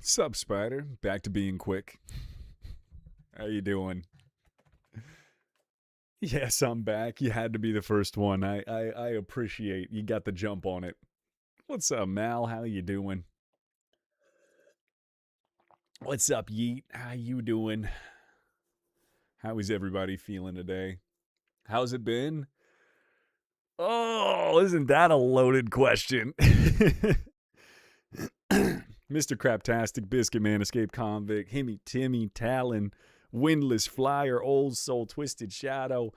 Sup, Spider? Back to being quick. How you doing? Yes, I'm back. You had to be the first one. I appreciate you got the jump on it. What's up, Mal? How you doing? What's up, Yeet? How you doing? How is everybody feeling today? How's it been? Oh, isn't that a loaded question? Mr. Craptastic, Biscuit Man, Escape Convict, Himmy, Timmy, Talon, Windless Flyer, Old Soul, Twisted Shadow,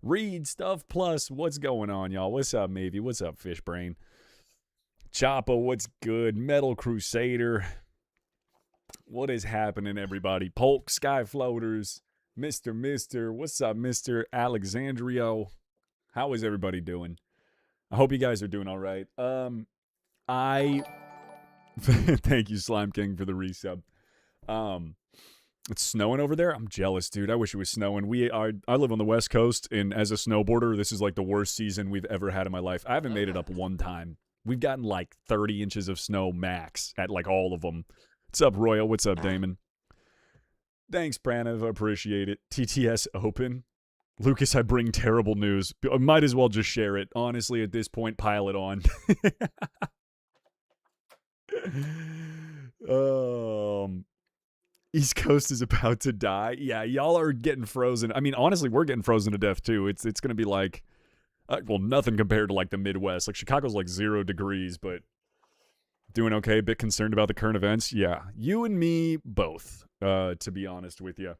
Read Stuff Plus. What's going on, y'all? What's up, Mavy? What's up, Fishbrain? Choppa, what's good? Metal Crusader. What is happening, everybody? Polk, Sky Floaters, Mr. What's up, Mr. Alexandrio? How is everybody doing? I hope you guys are doing all right. I thank you, Slime King, for the resub. Um, it's snowing over there. I'm jealous, dude. I wish it was snowing. I live on the West Coast, and as a snowboarder, this is like the worst season we've ever had in my life. I haven't made it up one time. We've gotten like 30 inches of snow max at like all of them. What's up, Royal? What's up, Damon? Thanks, Pranav. Appreciate it. TTS open. Lucas, I bring terrible news. I might as well just share it. Honestly, at this point, pile it on. um, East Coast is about to die. Yeah, y'all are getting frozen. I mean, honestly, we're getting frozen to death too. It's gonna be like, well, nothing compared to like the Midwest. Like Chicago's like 0 degrees, but doing okay. A bit concerned about the current events. Yeah, you and me both. To be honest with you,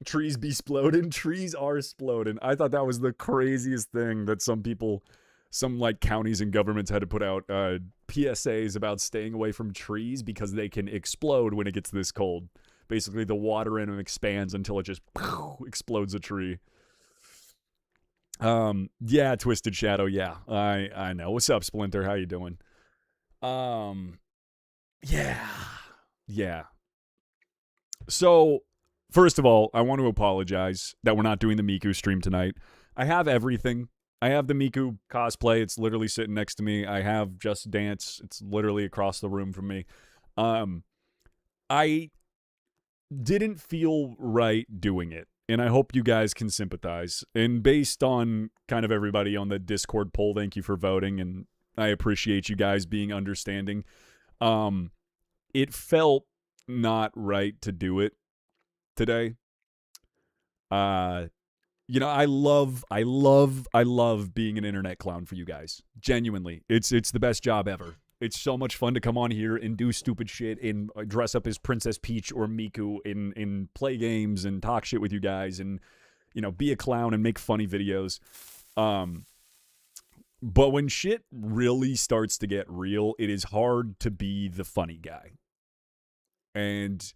trees be sploding. Trees are sploding. I thought that was the craziest thing that some like counties and governments had to put out PSAs about staying away from trees because they can explode when it gets this cold. Basically, the water in them expands until it just explodes a tree. Yeah, Twisted Shadow. Yeah, I know. What's up, Splinter? How you doing? Um, yeah, yeah. So, first of all, I want to apologize that we're not doing the Miku stream tonight. I have everything. I have the Miku cosplay. It's literally sitting next to me. I have Just Dance. It's literally across the room from me. I didn't feel right doing it. And I hope you guys can sympathize. And based on kind of everybody on the Discord poll, thank you for voting. And I appreciate you guys being understanding. It felt not right to do it today. I love being an internet clown for you guys. Genuinely. It's the best job ever. It's so much fun to come on here and do stupid shit and dress up as Princess Peach or Miku and play games and talk shit with you guys and be a clown and make funny videos. But when shit really starts to get real, it is hard to be the funny guy. And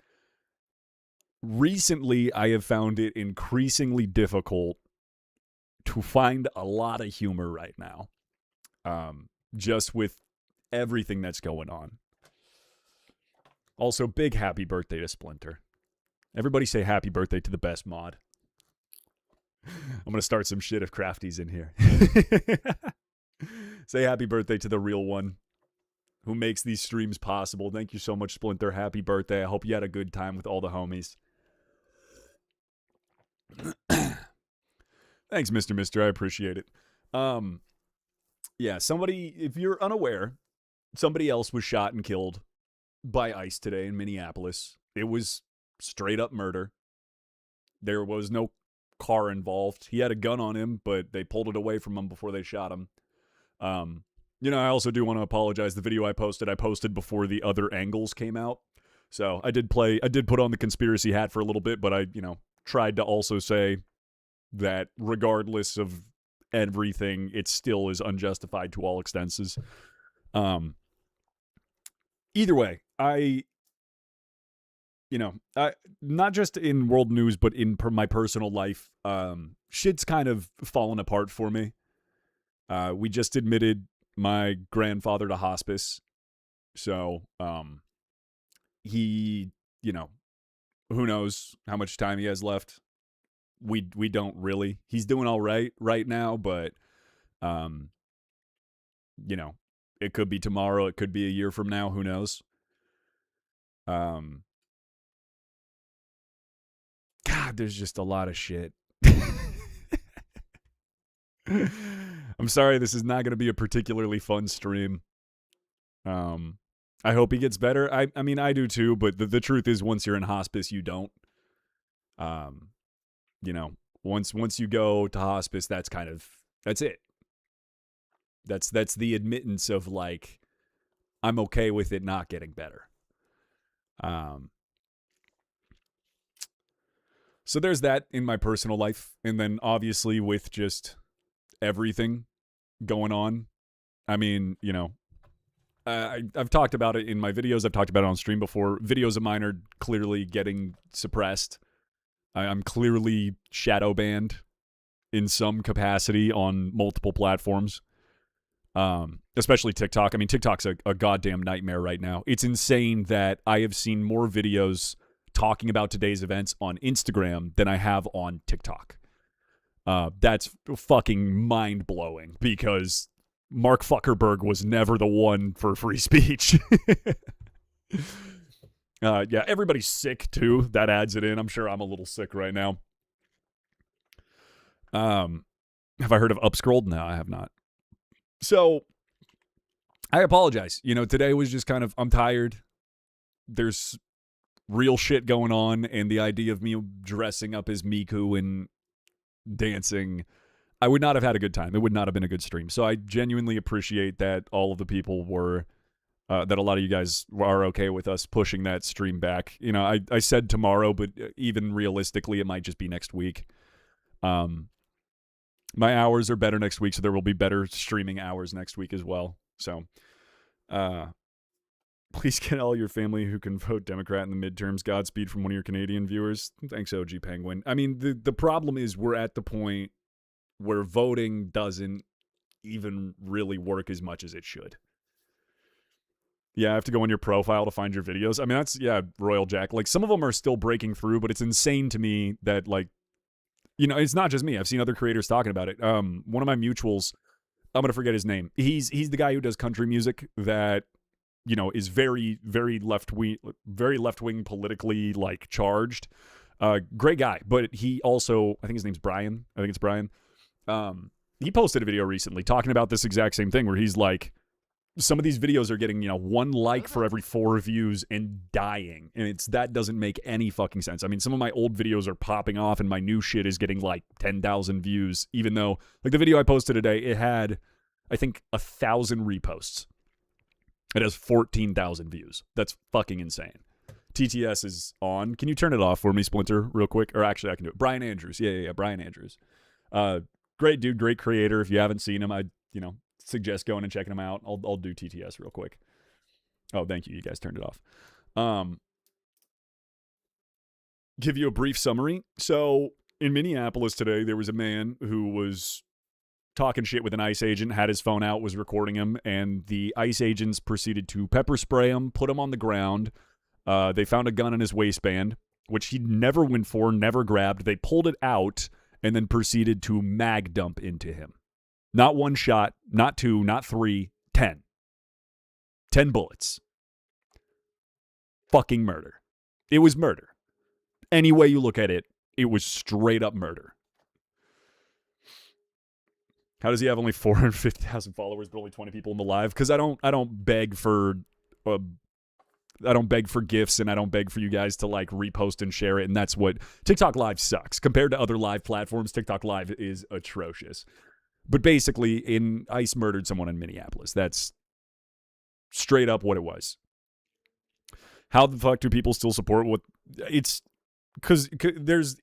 recently I have found it increasingly difficult to find a lot of humor right now. Just with everything that's going on. Also, big happy birthday to Splinter. Everybody say happy birthday to the best mod. I'm going to start some shit if Crafty's in here. Say happy birthday to the real one who makes these streams possible. Thank you so much, Splinter. Happy birthday. I hope you had a good time with all the homies. Thanks, Mr. Mister. I appreciate it. Yeah, somebody, if you're unaware, somebody else was shot and killed by ICE today in Minneapolis. It was straight up murder. There was no car involved. He had a gun on him, but they pulled it away from him before they shot him. I also do want to apologize. The video I posted before the other angles came out. So I did put on the conspiracy hat for a little bit, but I, tried to also say that regardless of everything, it still is unjustified to all extenses. Either way, I not just in world news, but in my personal life, shit's kind of fallen apart for me. We just admitted my grandfather to hospice. So, he, who knows how much time he has left. We don't really. He's doing all right now, but, it could be tomorrow. It could be a year from now. Who knows? God, there's just a lot of shit. I'm sorry, this is not going to be a particularly fun stream. I hope he gets better. I mean, I do too, but the truth is, once you're in hospice, you don't. You know, once you go to hospice, that's it. That's the admittance of like, I'm okay with it not getting better. So there's that in my personal life, and then obviously with just everything going on. I mean, you know, I've talked about it in my videos. I've talked about it on stream before. Videos of mine are clearly getting suppressed. I'm clearly shadow banned in some capacity on multiple platforms, especially TikTok. I mean, TikTok's a goddamn nightmare right now. It's insane that I have seen more videos talking about today's events on Instagram than I have on TikTok. That's fucking mind-blowing because Mark Zuckerberg was never the one for free speech. Yeah, everybody's sick too. That adds it in. I'm sure I'm a little sick right now. Have I heard of Upscrolled? No, I have not. So I apologize. You know, today was just kind of, I'm tired. There's real shit going on, and the idea of me dressing up as Miku and dancing, I would not have had a good time. It would not have been a good stream. So I genuinely appreciate that all of the people were, that a lot of you guys are okay with us pushing that stream back. You know, I said tomorrow, but even realistically, it might just be next week. My hours are better next week, so there will be better streaming hours next week as well. So, please get all your family who can vote Democrat in the midterms. Godspeed from one of your Canadian viewers. Thanks, OG Penguin. I mean, the problem is we're at the point where voting doesn't even really work as much as it should. Yeah, I have to go on your profile to find your videos. I mean, that's, yeah, Royal Jack. Like, some of them are still breaking through, but it's insane to me that, like, you know, it's not just me. I've seen other creators talking about it. One of my mutuals, I'm going to forget his name. He's the guy who does country music that, you know, is very, very left-wing politically, like, charged. Great guy. But he also, I think his name's Brian. I think it's Brian. He posted a video recently talking about this exact same thing where he's like, some of these videos are getting, you know, 1 like for every 4 views and dying. And that doesn't make any fucking sense. I mean, some of my old videos are popping off and my new shit is getting like 10,000 views, even though, like, the video I posted today, it had, I think, 1,000 reposts. It has 14,000 views. That's fucking insane. TTS is on. Can you turn it off for me, Splinter, real quick? Or actually, I can do it. Brian Andrews. Yeah, Brian Andrews. Great dude, great creator. If you haven't seen him, I suggest going and checking him out. I'll do TTS real quick. Oh, thank you. You guys turned it off. Give you a brief summary. So in Minneapolis today, there was a man who was talking shit with an ICE agent, had his phone out, was recording him, and the ICE agents proceeded to pepper spray him, put him on the ground. They found a gun in his waistband, which he never went for, never grabbed. They pulled it out and then proceeded to mag dump into him. Not 1 shot, not 2, not 3, 10. 10 bullets. Fucking murder. It was murder. Any way you look at it, it was straight up murder. How does he have only 450,000 followers but only 20 people in the live? Because I don't beg for gifts, and I don't beg for you guys to like repost and share it. And that's what TikTok Live sucks compared to other live platforms. TikTok Live is atrocious. But basically, ICE murdered someone in Minneapolis. That's straight up what it was. How the fuck do people still support what it's? Because there's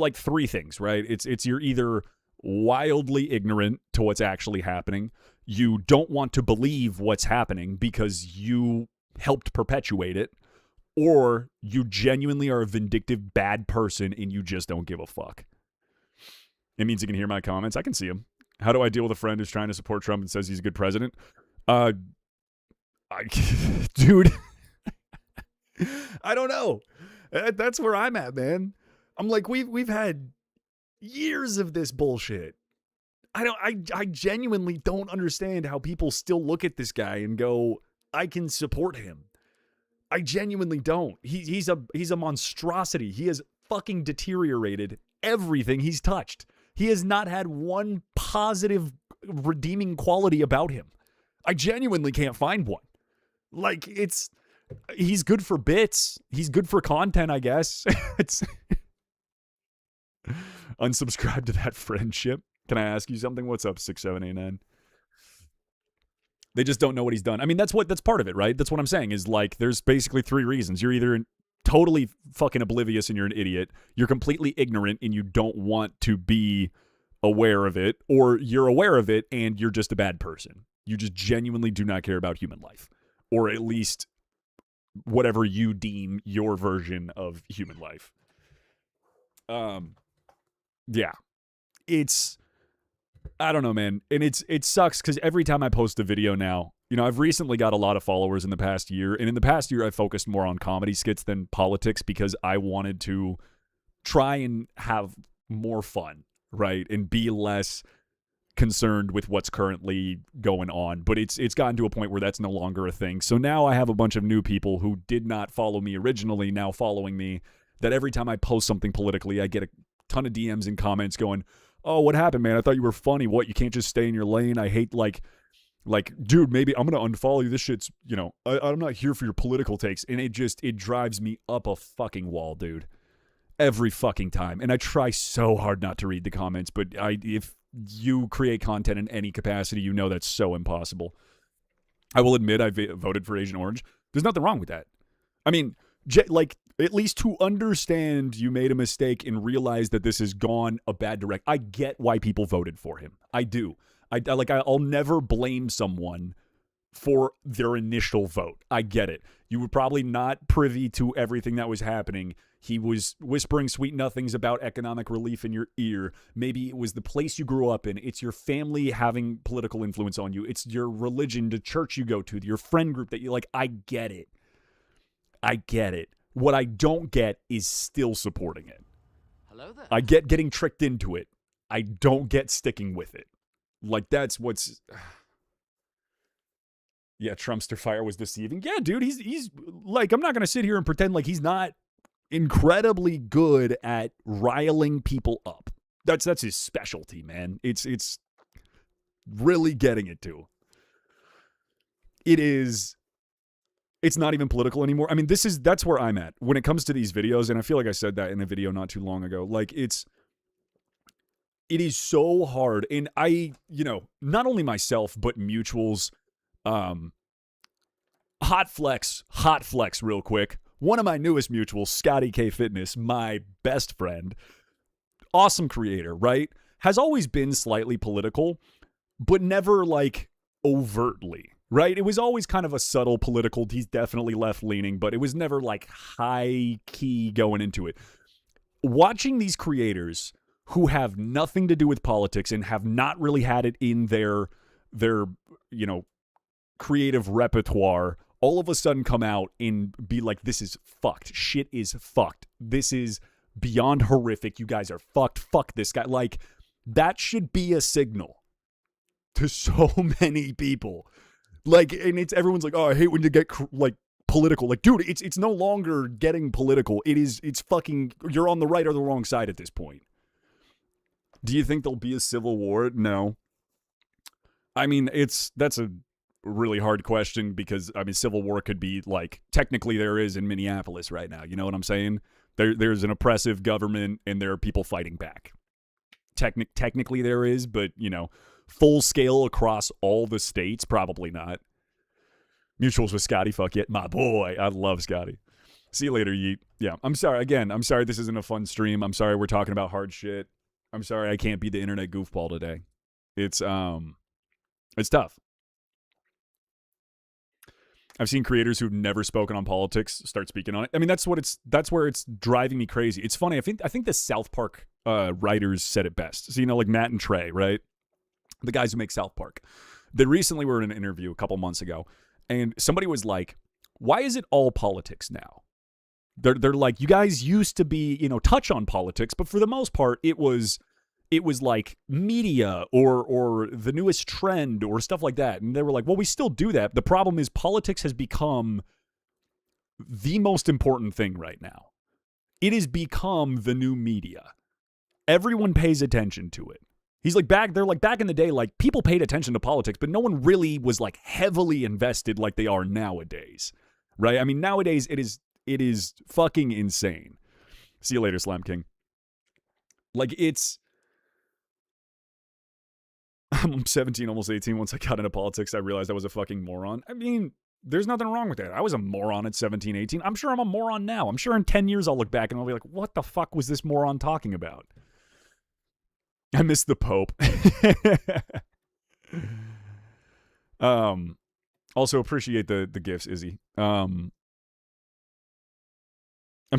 like 3 things, right? It's you're either wildly ignorant to what's actually happening, you don't want to believe what's happening because you helped perpetuate it, or you genuinely are a vindictive bad person and you just don't give a fuck. It means you can hear my comments. I can see them. How do I deal with a friend who's trying to support Trump and says he's a good president? Dude, I don't know. That's where I'm at, man. I'm like, we've had years of this bullshit. I genuinely don't understand how people still look at this guy and go, I can support him. I genuinely don't. He's a monstrosity. He has fucking deteriorated everything he's touched. He has not had one positive redeeming quality about him. I genuinely can't find one. Like, he's good for bits. He's good for content, I guess. It's unsubscribe to that friendship. Can I ask you something? What's up, 6789? They just don't know what he's done. I mean, that's part of it, right? That's what I'm saying is, like, there's basically three reasons. You're either totally fucking oblivious and you're an idiot, you're completely ignorant and you don't want to be aware of it, or you're aware of it and you're just a bad person. You just genuinely do not care about human life, or at least whatever you deem your version of human life. Yeah. I don't know, man. And it sucks because every time I post a video now, I've recently got a lot of followers in the past year. And in the past year, I focused more on comedy skits than politics because I wanted to try and have more fun, right? And be less concerned with what's currently going on. But it's gotten to a point where that's no longer a thing. So now I have a bunch of new people who did not follow me originally now following me, that every time I post something politically, I get a ton of DMs and comments going, "Oh, what happened, man? I thought you were funny. What, you can't just stay in your lane? I hate, like, dude, maybe I'm going to unfollow you. This shit's, I'm not here for your political takes." And it drives me up a fucking wall, dude. Every fucking time. And I try so hard not to read the comments, but if you create content in any capacity, that's so impossible. I will admit I voted for Agent Orange. There's nothing wrong with that. I mean, at least to understand you made a mistake and realize that this has gone a bad direction. I get why people voted for him. I do. I'll never blame someone for their initial vote. I get it. You were probably not privy to everything that was happening. He was whispering sweet nothings about economic relief in your ear. Maybe it was the place you grew up in. It's your family having political influence on you. It's your religion, the church you go to, your friend group that you like. I get it. What I don't get is still supporting it. Hello there. I get getting tricked into it. I don't get sticking with it. Like, that's what's... Yeah, Trumpster Fire was deceiving. Yeah, dude, he's like, I'm not going to sit here and pretend like he's not incredibly good at riling people up. That's his specialty, man. It's really getting it to. It's not even political anymore. I mean, that's where I'm at when it comes to these videos. And I feel like I said that in a video not too long ago. Like, it is so hard. And I, not only myself, but mutuals, hot flex real quick. One of my newest mutuals, Scotty K Fitness, my best friend, awesome creator, right? Has always been slightly political, but never like overtly. Right? It was always kind of a subtle political. He's definitely left-leaning, but it was never like high-key going into it. Watching these creators who have nothing to do with politics and have not really had it in their creative repertoire, all of a sudden come out and be like, this is fucked. Shit is fucked. This is beyond horrific. You guys are fucked. Fuck this guy. Like, that should be a signal to so many people. Like, and everyone's like, "Oh, I hate when you get like political." Like, dude, it's no longer getting political. It's fucking, you're on the right or the wrong side at this point. Do you think there'll be a civil war? No. I mean, that's a really hard question because, I mean, civil war could be like, technically there is in Minneapolis right now. You know what I'm saying? There's an oppressive government and there are people fighting back. Technically there is, but, full scale across all the states, probably not. Mutuals with Scotty, fuck it, my boy. I love Scotty. See you later, Yeet. Yeah, I'm sorry. Again, I'm sorry this isn't a fun stream. I'm sorry we're talking about hard shit. I'm sorry I can't be the internet goofball today. It's tough. I've seen creators who've never spoken on politics start speaking on it. I mean, that's where it's driving me crazy. It's funny. I think the South Park writers said it best. So, like Matt and Trey, right? The guys who make South Park. They recently were in an interview a couple months ago, and somebody was like, "Why is it all politics now?" They're like, "You guys used to be, touch on politics, but for the most part, it was like media or the newest trend or stuff like that." And they were like, "Well, we still do that. The problem is politics has become the most important thing right now. It has become the new media. Everyone pays attention to it. He's like back in the day, like people paid attention to politics, but no one really was like heavily invested like they are nowadays. Right? I mean, nowadays it is fucking insane. See you later, Slam King. Like I'm 17, almost 18. Once I got into politics, I realized I was a fucking moron. I mean, there's nothing wrong with that. I was a moron at 17, 18. I'm sure I'm a moron now. I'm sure in 10 years I'll look back and I'll be like, what the fuck was this moron talking about? I miss the Pope. Also appreciate the gifts, Izzy. I'm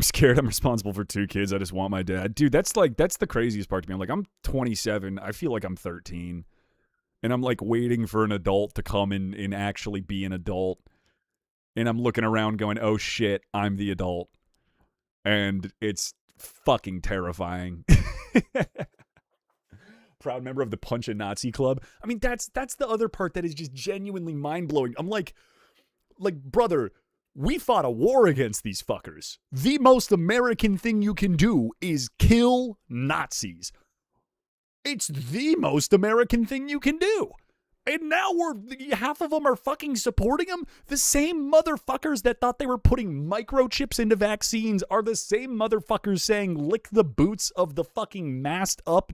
scared I'm responsible for 2 kids. I just want my dad. Dude, that's the craziest part to me. I'm like, I'm 27. I feel like I'm 13. And I'm like waiting for an adult to come in and actually be an adult. And I'm looking around going, oh shit, I'm the adult. And it's fucking terrifying. Proud member of the Punch a Nazi Club. I mean, that's the other part that is just genuinely mind-blowing. I'm like, brother, we fought a war against these fuckers. The most American thing you can do is kill Nazis. It's the most American thing you can do. And now half of them are fucking supporting them. The same motherfuckers that thought they were putting microchips into vaccines are the same motherfuckers saying lick the boots of the fucking masked up,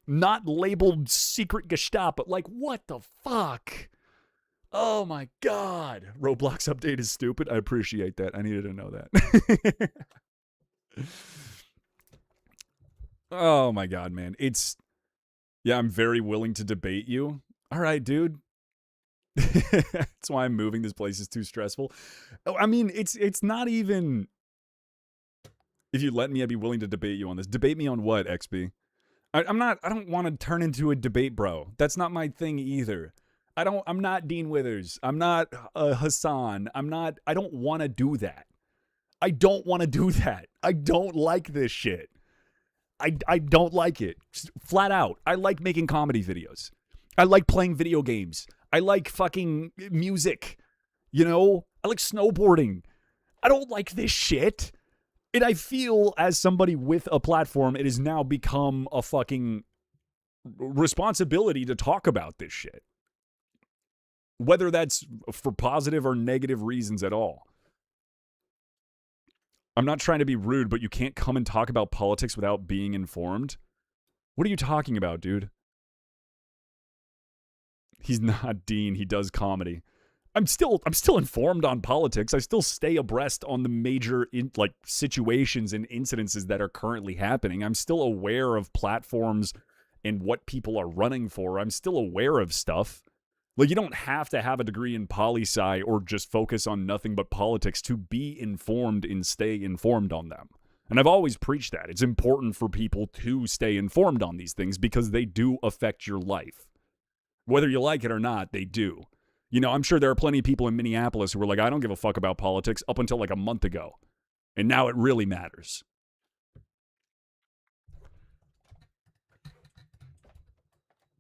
not labeled secret Gestapo. Like, what the fuck? Oh my God. Roblox update is stupid. I appreciate that. I needed to know that. Oh my God, man. I'm very willing to debate you. All right, dude. That's why I'm moving. This place is too stressful. I mean, it's not even. If you let me, I'd be willing to debate you on this. Debate me on what, XB? I don't want to turn into a debate bro. That's not my thing either. I'm not Dean Withers. I'm not Hassan. I don't want to do that. I don't want to do that. I don't like this shit. I don't like it. Flat out. I like making comedy videos. I like playing video games. I like fucking music. I like snowboarding. I don't like this shit. And I feel as somebody with a platform, it has now become a fucking responsibility to talk about this shit. Whether that's for positive or negative reasons at all. I'm not trying to be rude, but you can't come and talk about politics without being informed. What are you talking about, dude? He's not Dean. He does comedy. I'm still informed on politics. I still stay abreast on the major situations and incidences that are currently happening. I'm still aware of platforms and what people are running for. I'm still aware of stuff. Like, you don't have to have a degree in poli-sci or just focus on nothing but politics to be informed and stay informed on them. And I've always preached that. It's important for people to stay informed on these things because they do affect your life. Whether you like it or not, they do. I'm sure there are plenty of people in Minneapolis who were like, I don't give a fuck about politics up until like a month ago. And now it really matters.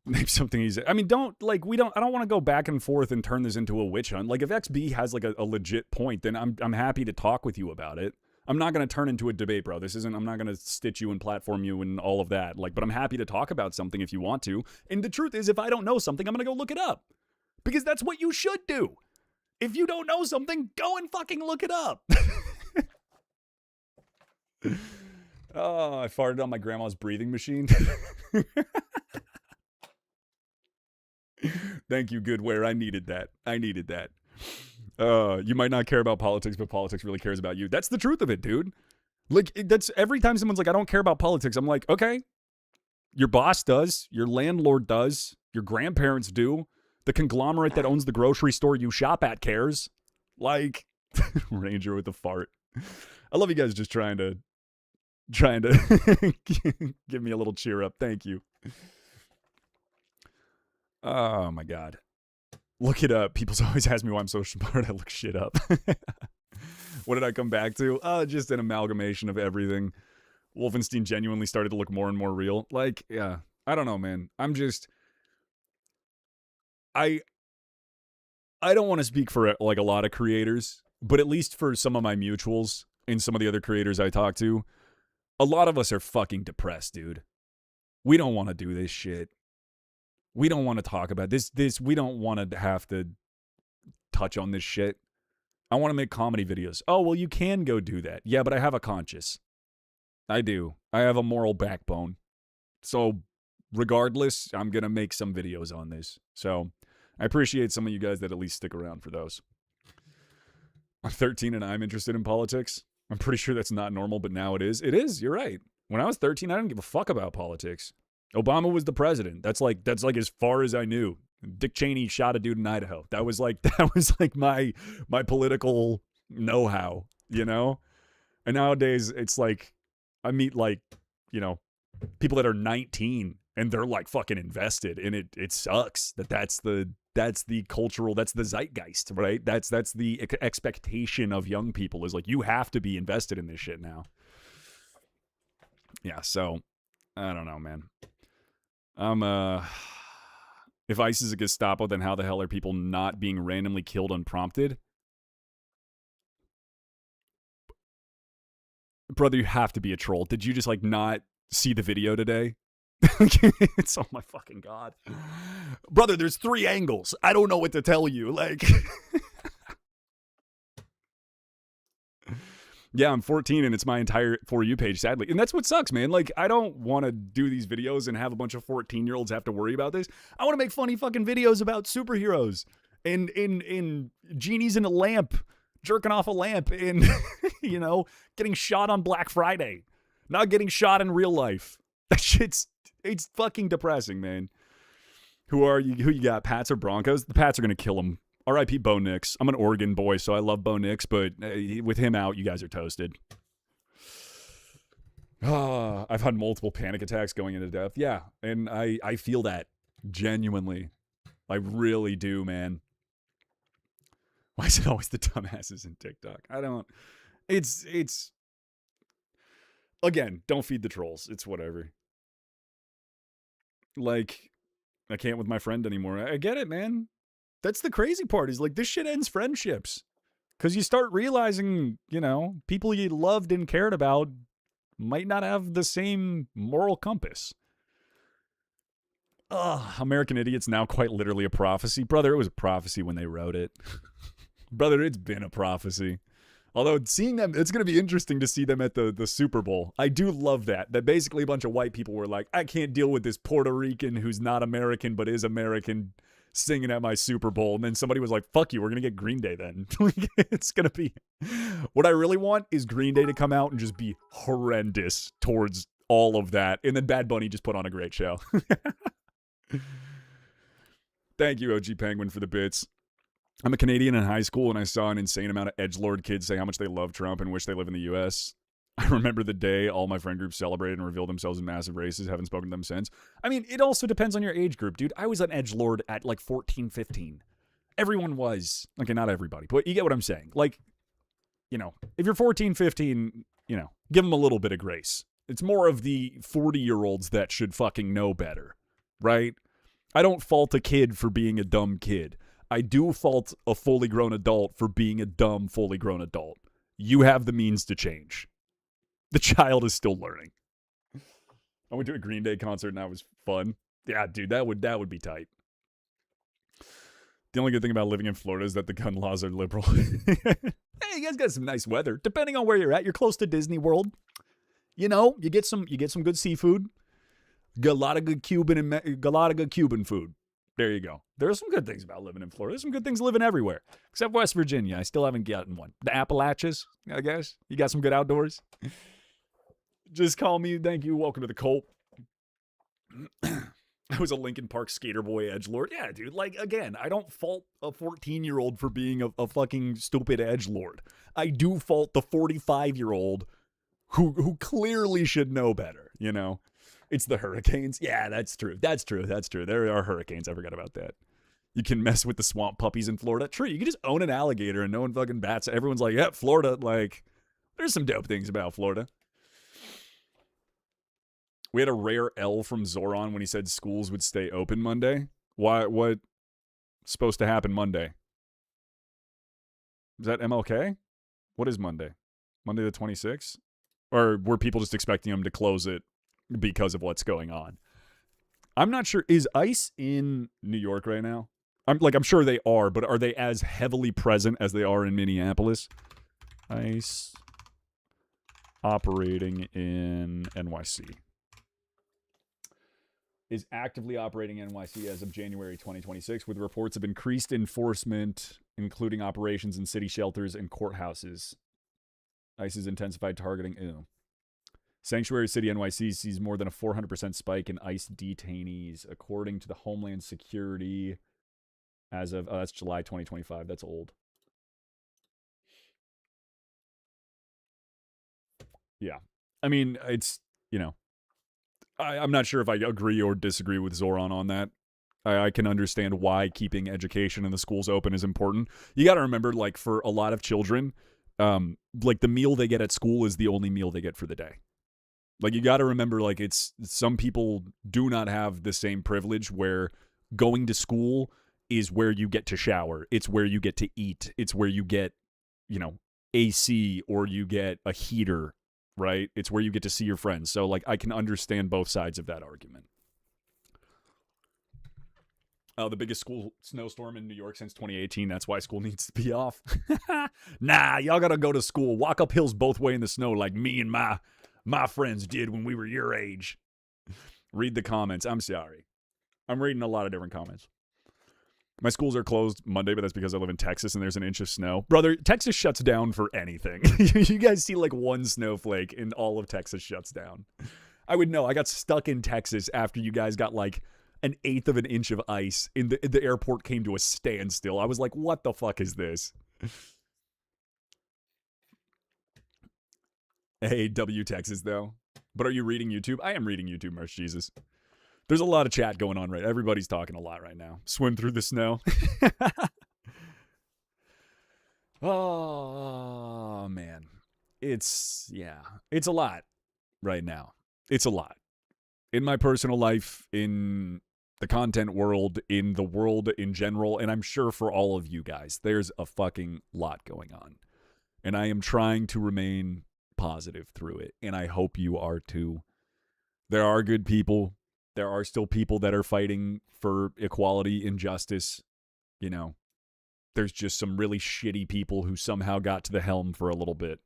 Maybe something easy. I mean, I don't want to go back and forth and turn this into a witch hunt. Like, if XB has like a legit point, then I'm happy to talk with you about it. I'm not going to turn into a debate, bro. I'm not going to stitch you and platform you and all of that. But I'm happy to talk about something if you want to. And the truth is, if I don't know something, I'm going to go look it up. Because that's what you should do. If you don't know something, go and fucking look it up. Oh, I farted on my grandma's breathing machine. Thank you, Goodware. I needed that. You might not care about politics, but politics really cares about you. That's the truth of it, dude. Like, that's every time someone's like, I don't care about politics, I'm like, okay. Your boss does. Your landlord does. Your grandparents do. The conglomerate that owns the grocery store you shop at cares. Like, Ranger with a fart. I love you guys just trying to give me a little cheer up. Thank you. Oh my God. Look it up. People always ask me why I'm so smart. I look shit up. What did I come back to? Just an amalgamation of everything. Wolfenstein genuinely started to look more and more real. Like, yeah. I don't know, man. I don't want to speak for like a lot of creators, but at least for some of my mutuals and some of the other creators I talk to, a lot of us are fucking depressed, dude. We don't want to do this shit. We don't want to talk about this. We don't want to have to touch on this shit. I want to make comedy videos. Oh, well, you can go do that. Yeah, but I have a conscience. I do. I have a moral backbone. So, regardless, I'm going to make some videos on this. So, I appreciate some of you guys that at least stick around for those. I'm 13 and I'm interested in politics. I'm pretty sure that's not normal, but now it is. It is. You're right. When I was 13, I didn't give a fuck about politics. Obama was the president. That's like as far as I knew. Dick Cheney shot a dude in Idaho. That was like my political know-how, you know? And nowadays it's like I meet like, you know, people that are 19 and they're like fucking invested, and it sucks that's the cultural, that's the zeitgeist, right? That's the expectation of young people is like, you have to be invested in this shit now. Yeah, so I don't know, man. If ICE is a Gestapo, then how the hell are people not being randomly killed unprompted? Brother, you have to be a troll. Did you just like not see the video today? It's, oh my fucking God. Brother, there's 3 angles. I don't know what to tell you. Like, yeah, I'm 14 and it's my entire For You page, sadly. And that's what sucks, man. Like, I don't want to do these videos and have a bunch of 14-year-olds have to worry about this. I want to make funny fucking videos about superheroes and in genies in a lamp, jerking off a lamp, and, you know, getting shot on Black Friday. Not getting shot in real life. That shit's, it's fucking depressing, man. Who you got, Pats or Broncos? The Pats are going to kill them. R.I.P. Bo Nix. I'm an Oregon boy, so I love Bo Nix, but with him out, you guys are toasted. I've had multiple panic attacks going into death. Yeah, and I feel that genuinely. I really do, man. Why is it always the dumbasses in TikTok? I don't. It's again, don't feed the trolls. It's whatever. Like, I can't with my friend anymore. I get it, man. That's the crazy part, is like, this shit ends friendships. Because you start realizing, you know, people you loved and cared about might not have the same moral compass. American Idiot's now quite literally a prophecy. Brother, it was a prophecy when they wrote it. Brother, it's been a prophecy. Although seeing them, it's going to be interesting to see them at the Super Bowl. I do love that basically a bunch of white people were like, I can't deal with this Puerto Rican who's not American but is American singing at my Super Bowl. And then somebody was like, fuck you, we're going to get Green Day then. It's going to be... What I really want is Green Day to come out and just be horrendous towards all of that. And then Bad Bunny just put on a great show. Thank you, OG Penguin, for the bits. I'm a Canadian in high school, and I saw an insane amount of edgelord kids say how much they love Trump and wish they live in the U.S. I remember the day all my friend groups celebrated and revealed themselves in massive races. Haven't spoken to them since. I mean, it also depends on your age group, dude. I was an edgelord at like 14, 15. Everyone was. Okay, not everybody, but you get what I'm saying. Like, you know, if you're 14, 15, you know, give them a little bit of grace. It's more of the 40-year-olds that should fucking know better, right? I don't fault a kid for being a dumb kid. I do fault a fully grown adult for being a dumb, fully grown adult. You have the means to change. The child is still learning. I went to a Green Day concert and that was fun. Yeah, dude, that would be tight. The only good thing about living in Florida is that the gun laws are liberal. Hey, you guys got some nice weather. Depending on where you're at, you're close to Disney World. You know, you get some good seafood. Got a lot of good Cuban food. There you go. There's some good things about living in Florida. There's some good things living everywhere, except West Virginia. I still haven't gotten one. The Appalachians, I guess. You got some good outdoors. Just call me. Thank you. Welcome to the cult. I was a Lincoln Park skater boy edgelord. Yeah, dude. Like, again, I don't fault a 14-year-old for being a fucking stupid edgelord. I do fault the 45-year-old who clearly should know better, you know? It's the hurricanes. Yeah, that's true. That's true. There are hurricanes. I forgot about that. You can mess with the swamp puppies in Florida. True. You can just own an alligator and no one fucking bats. Everyone's like, yeah, Florida. Like, there's some dope things about Florida. We had a rare L from Zoran when he said schools would stay open Monday. Why? What's supposed to happen Monday? Is that MLK? What is Monday? Monday the 26th? Or were people just expecting them to close it because of what's going on? I'm not sure. Is ICE in New York right now? I'm sure they are, but are they as heavily present as they are in Minneapolis? ICE operating in NYC. Is actively operating in NYC as of January 2026 with reports of increased enforcement, including operations in city shelters and courthouses. ICE has intensified targeting. Ew. Sanctuary City NYC sees more than a 400% spike in ICE detainees, according to the Homeland Security as of, that's July 2025. That's old. Yeah. I mean, it's, I'm not sure if I agree or disagree with Zoran on that. I can understand why keeping education in the schools open is important. You got to remember, like, for a lot of children, like, the meal they get at school is the only meal they get for the day. Like, you got to remember, like, it's some people do not have the same privilege where going to school is where you get to shower. It's where you get to eat. It's where you get, AC or you get a heater, right? It's where you get to see your friends. So, like, I can understand both sides of that argument. The biggest school snowstorm in New York since 2018. That's why school needs to be off. Nah, y'all got to go to school. Walk up hills both way in the snow like me and my friends did when we were your age. Read the comments. I'm sorry. I'm reading a lot of different comments. My schools are closed Monday, but that's because I live in Texas and there's an inch of snow. Brother, Texas shuts down for anything. You guys see like one snowflake and all of Texas shuts down. I would know. I got stuck in Texas after you guys got like an eighth of an inch of ice. The airport came to a standstill. I was like, what the fuck is this? Hey, W Texas, though. But are you reading YouTube? I am reading YouTube, Merch Jesus. There's a lot of chat going on, right? Everybody's talking a lot right now. Swim through the snow. Oh, man. It's a lot right now. It's a lot. In my personal life, in the content world, in the world in general, and I'm sure for all of you guys, there's a fucking lot going on. And I am trying to remain positive through it, and I hope you are too. There are good people. There are still people that are fighting for equality and justice. There's just some really shitty people who somehow got to the helm for a little bit.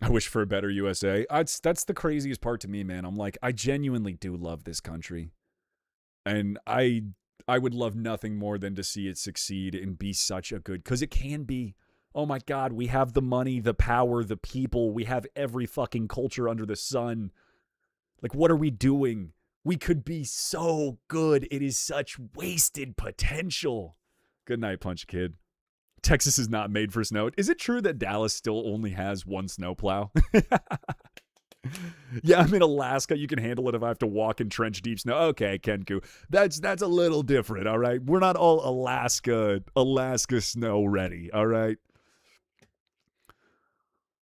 I wish for a better USA. That's the craziest part to me, man. I'm like, I genuinely do love this country. And I would love nothing more than to see it succeed and be such a good, because it can be. Oh my God, we have the money, the power, the people. We have every fucking culture under the sun. Like, what are we doing? We could be so good. It is such wasted potential. Good night, Punch Kid. Texas is not made for snow. Is it true that Dallas still only has one snowplow? Yeah, I'm in Alaska. You can handle it if I have to walk in trench deep snow. Okay, Kenku. That's a little different, all right? We're not all Alaska snow ready, all right?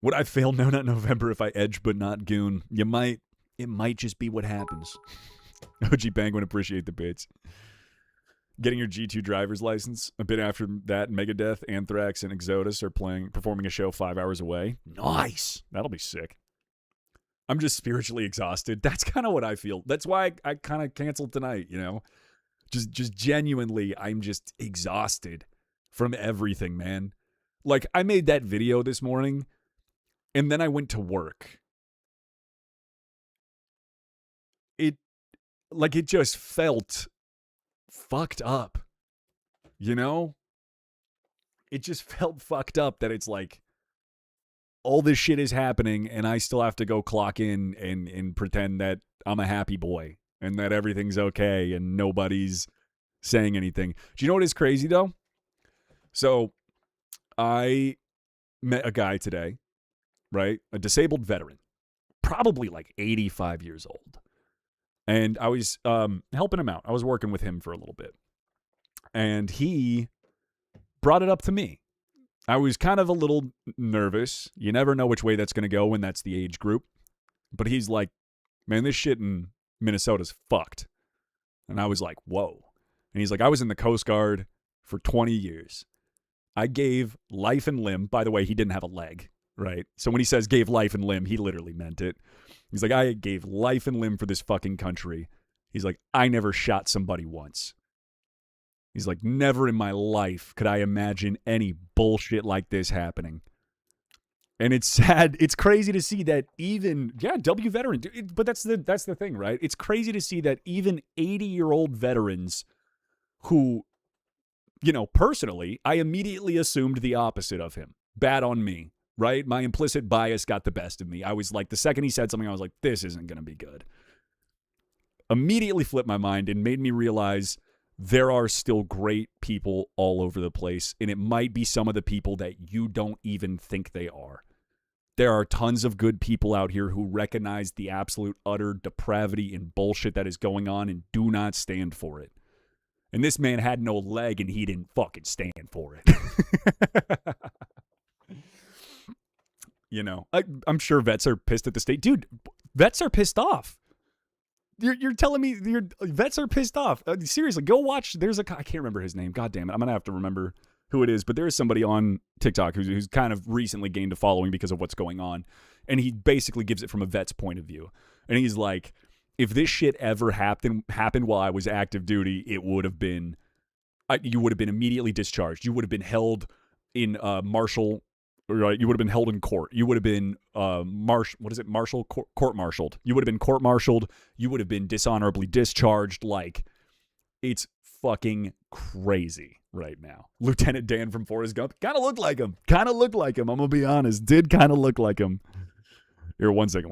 Would I fail No Nut November if I edge but not goon? You might. It might just be what happens. OG Penguin, appreciate the bits. Getting your G2 driver's license. A bit after that, Megadeth, Anthrax, and Exodus are performing a show 5 hours away. Nice. That'll be sick. I'm just spiritually exhausted. That's kind of what I feel. That's why I kind of canceled tonight, Just genuinely, I'm just exhausted from everything, man. Like, I made that video this morning, and then I went to work. It just felt fucked up, It just felt fucked up that it's like all this shit is happening and I still have to go clock in and pretend that I'm a happy boy and that everything's okay and nobody's saying anything. Do you know what is crazy, though? So I met a guy today, right? A disabled veteran, probably like 85 years old. And I was helping him out. I was working with him for a little bit. And he brought it up to me. I was kind of a little nervous. You never know which way that's going to go when that's the age group. But he's like, man, this shit in Minnesota's fucked. And I was like, whoa. And he's like, I was in the Coast Guard for 20 years. I gave life and limb. By the way, he didn't have a leg, right? So when he says gave life and limb, he literally meant it. He's like, I gave life and limb for this fucking country. He's like, I never shot somebody once. He's like, never in my life could I imagine any bullshit like this happening. And it's sad. It's crazy to see that even, W veteran. But that's the thing, right? It's crazy to see that even 80-year-old veterans who, personally, I immediately assumed the opposite of him. Bad on me, right? My implicit bias got the best of me. I was like, the second he said something, I was like, this isn't going to be good. Immediately flipped my mind and made me realize there are still great people all over the place, and it might be some of the people that you don't even think they are. There are tons of good people out here who recognize the absolute utter depravity and bullshit that is going on and do not stand for it. And this man had no leg and he didn't fucking stand for it. I'm sure vets are pissed at the state. Dude, vets are pissed off. You're telling me vets are pissed off. Seriously, go watch. I can't remember his name. God damn it. I'm going to have to remember who it is. But there is somebody on TikTok who's kind of recently gained a following because of what's going on. And he basically gives it from a vet's point of view. And he's like, if this shit ever happened while I was active duty, it would have been, you would have been immediately discharged. You would have been held in martial. Right, you would have been held in court. You would have been court-martialed. You would have been court-martialed. You would have been dishonorably discharged. Like, it's fucking crazy right now. Lieutenant Dan from Forrest Gump kind of looked like him. I'm gonna be honest. Did kind of look like him. Here, one second.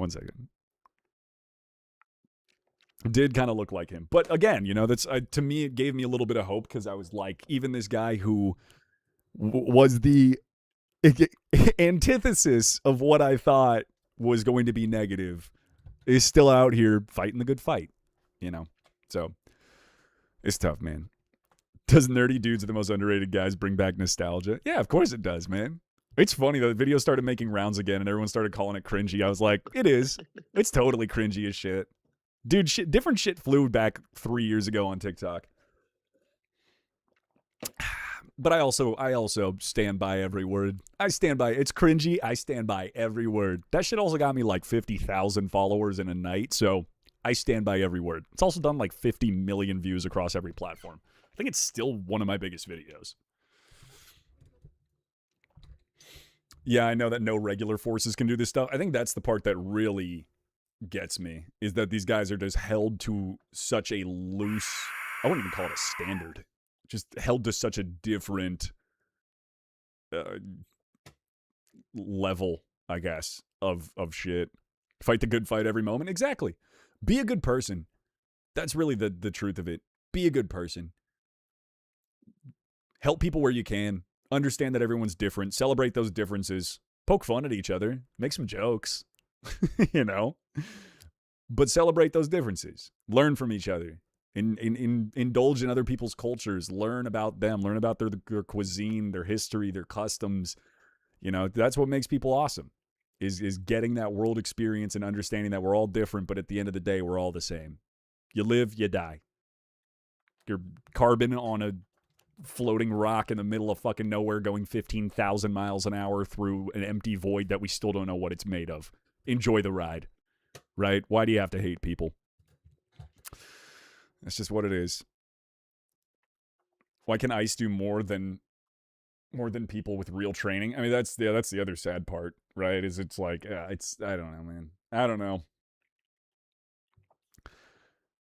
Did kind of look like him. But again, that's to me, it gave me a little bit of hope because I was like, even this guy who was the antithesis of what I thought was going to be negative is still out here fighting the good fight, So it's tough, man. Does Nerdy Dudes Are the Most Underrated Guys bring back nostalgia? Yeah, of course it does, man. It's funny though. The video started making rounds again and everyone started calling it cringy. I was like, it is. It's totally cringy as shit. Dude, different shit flew back 3 years ago on TikTok. But I also stand by every word. It's cringy. I stand by every word. That shit also got me like 50,000 followers in a night. So I stand by every word. It's also done like 50 million views across every platform. I think it's still one of my biggest videos. Yeah, I know that no regular forces can do this stuff. I think that's the part that really gets me, is that these guys are just held to such a loose, I wouldn't even call it a standard. Just held to such a different level, I guess, of shit. Fight the good fight every moment. Exactly. Be a good person. That's really the truth of it. Be a good person. Help people where you can. Understand that everyone's different. Celebrate those differences. Poke fun at each other. Make some jokes. But celebrate those differences. Learn from each other. Indulge in other people's cultures, learn about them, learn about their cuisine, their history, their customs. That's what makes people awesome, is getting that world experience and understanding that we're all different, but at the end of the day, we're all the same. You live, you die. You're carbon on a floating rock in the middle of fucking nowhere going 15,000 miles an hour through an empty void that we still don't know what it's made of. Enjoy the ride, right? Why do you have to hate people? That's just what it is. Why can ICE do more than people with real training? I mean, that's the other sad part, right? Is it's like, I don't know, man. I don't know.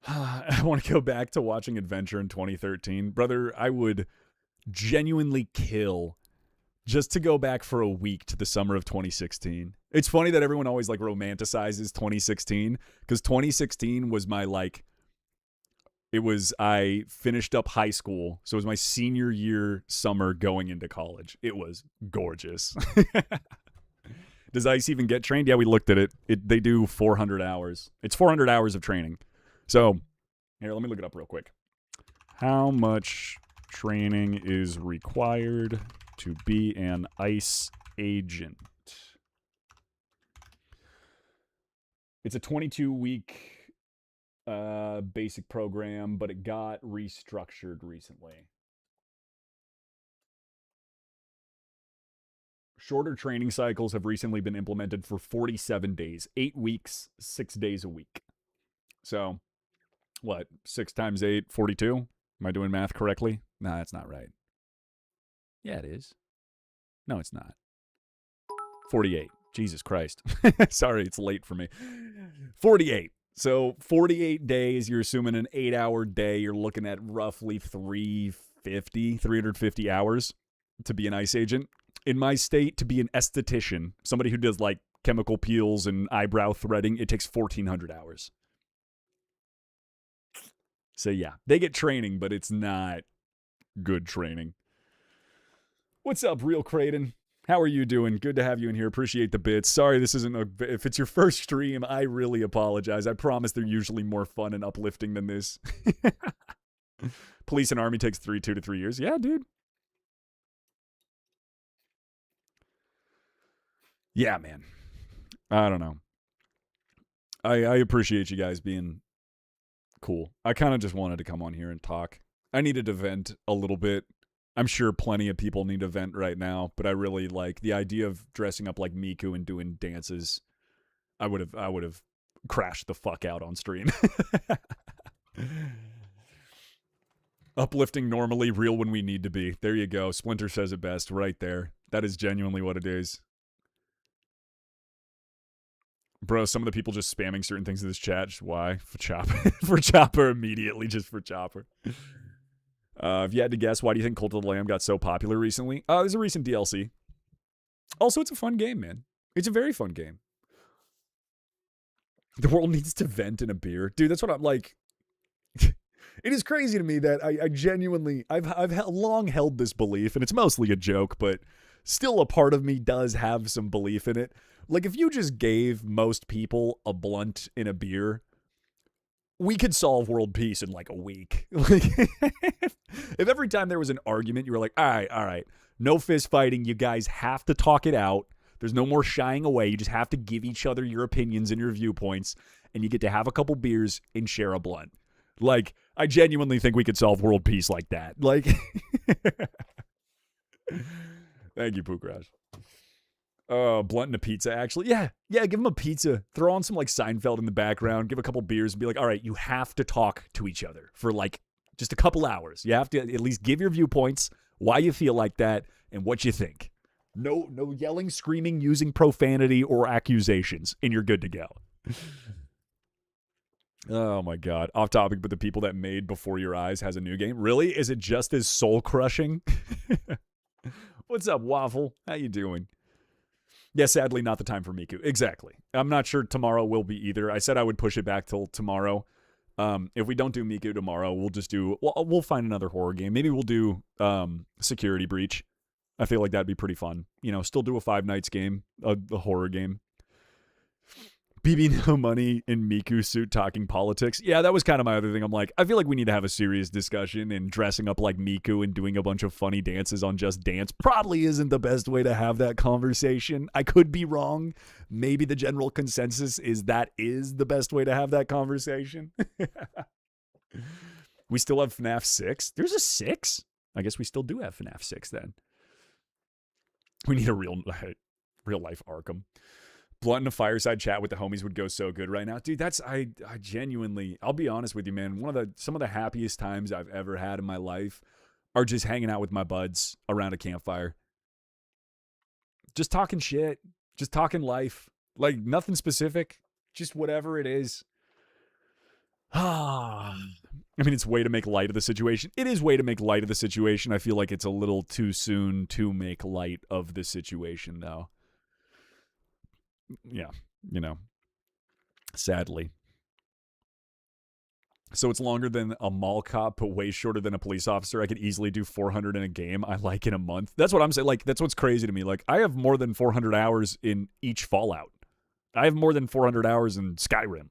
I want to go back to watching Adventure in 2013. Brother, I would genuinely kill just to go back for a week to the summer of 2016. It's funny that everyone always like romanticizes 2016 because 2016 was my I finished up high school, so it was my senior year summer going into college. It was gorgeous. Does ICE even get trained? Yeah, we looked at it. They do 400 hours. It's 400 hours of training. So, here, let me look it up real quick. How much training is required to be an ICE agent? It's a 22-week basic program, but it got restructured recently. Shorter training cycles have recently been implemented for 47 days, 8 weeks, 6 days a week. So, what? 6 times 8, 42? Am I doing math correctly? Nah, that's not right. Yeah, it is. No, it's not. 48. Jesus Christ. Sorry, it's late for me. 48. So 48 days, you're assuming an 8-hour day, you're looking at roughly 350 hours to be an ICE agent. In my state, to be an esthetician, somebody who does like chemical peels and eyebrow threading, it takes 1,400 hours. So yeah, they get training, but it's not good training. What's up, Real Creighton? How are you doing? Good to have you in here. Appreciate the bits. Sorry, this isn't if it's your first stream, I really apologize. I promise they're usually more fun and uplifting than this. Police and Army takes 2 to 3 years. Yeah, dude. Yeah, man. I don't know. I appreciate you guys being cool. I kind of just wanted to come on here and talk. I needed to vent a little bit. I'm sure plenty of people need to vent right now, but I really like the idea of dressing up like Miku and doing dances. I would have crashed the fuck out on stream. Uplifting normally, real when we need to be. There you go. Splinter says it best right there. That is genuinely what it is. Bro, some of the people just spamming certain things in this chat. Just why? For Chopper. For Chopper immediately, just for Chopper. If you had to guess, why do you think Cult of the Lamb got so popular recently? There's a recent DLC. Also, it's a fun game, man. It's a very fun game. The world needs to vent in a beer. Dude, that's what I'm like. It is crazy to me that I genuinely, I've long held this belief, and it's mostly a joke, but still a part of me does have some belief in it. Like, if you just gave most people a blunt in a beer, we could solve world peace in like a week. Like, if every time there was an argument, you were like, all right, no fist fighting. You guys have to talk it out. There's no more shying away. You just have to give each other your opinions and your viewpoints, and you get to have a couple beers and share a blunt. Like, I genuinely think we could solve world peace like that. Like, thank you, Pukrash. Blunt and a pizza, actually. Yeah, give him a pizza. Throw on some, like, Seinfeld in the background. Give a couple beers and be like, all right, you have to talk to each other for, like, just a couple hours. You have to at least give your viewpoints, why you feel like that, and what you think. No yelling, screaming, using profanity or accusations, and you're good to go. Oh, my God. Off topic, but the people that made Before Your Eyes has a new game. Really? Is it just as soul-crushing? What's up, Waffle? How you doing? Yeah, sadly, not the time for Miku. Exactly. I'm not sure tomorrow will be either. I said I would push it back till tomorrow. If we don't do Miku tomorrow, we'll find another horror game. Maybe we'll do Security Breach. I feel like that'd be pretty fun. You know, still do a Five Nights game, a horror game. BB No Money in Miku suit talking politics. Yeah, that was kind of my other thing. I'm like, I feel like we need to have a serious discussion, and dressing up like Miku and doing a bunch of funny dances on Just Dance probably isn't the best way to have that conversation. I could be wrong. Maybe the general consensus is that is the best way to have that conversation. We still have FNAF 6. There's a 6? I guess we still do have FNAF 6 then. We need a real life Arkham. Blunt in a fireside chat with the homies would go so good right now. Dude, I genuinely, I'll be honest with you, man. Some of the happiest times I've ever had in my life are just hanging out with my buds around a campfire. Just talking shit. Just talking life. Like, nothing specific. Just whatever it is. I mean, it's a way to make light of the situation. It is a way to make light of the situation. I feel like it's a little too soon to make light of the situation, though. Yeah, you know, sadly. So it's longer than a mall cop, but way shorter than a police officer. I could easily do 400 in a game I like in a month. That's what I'm saying. Like, that's what's crazy to me. Like, I have more than 400 hours in each Fallout. I have more than 400 hours in Skyrim.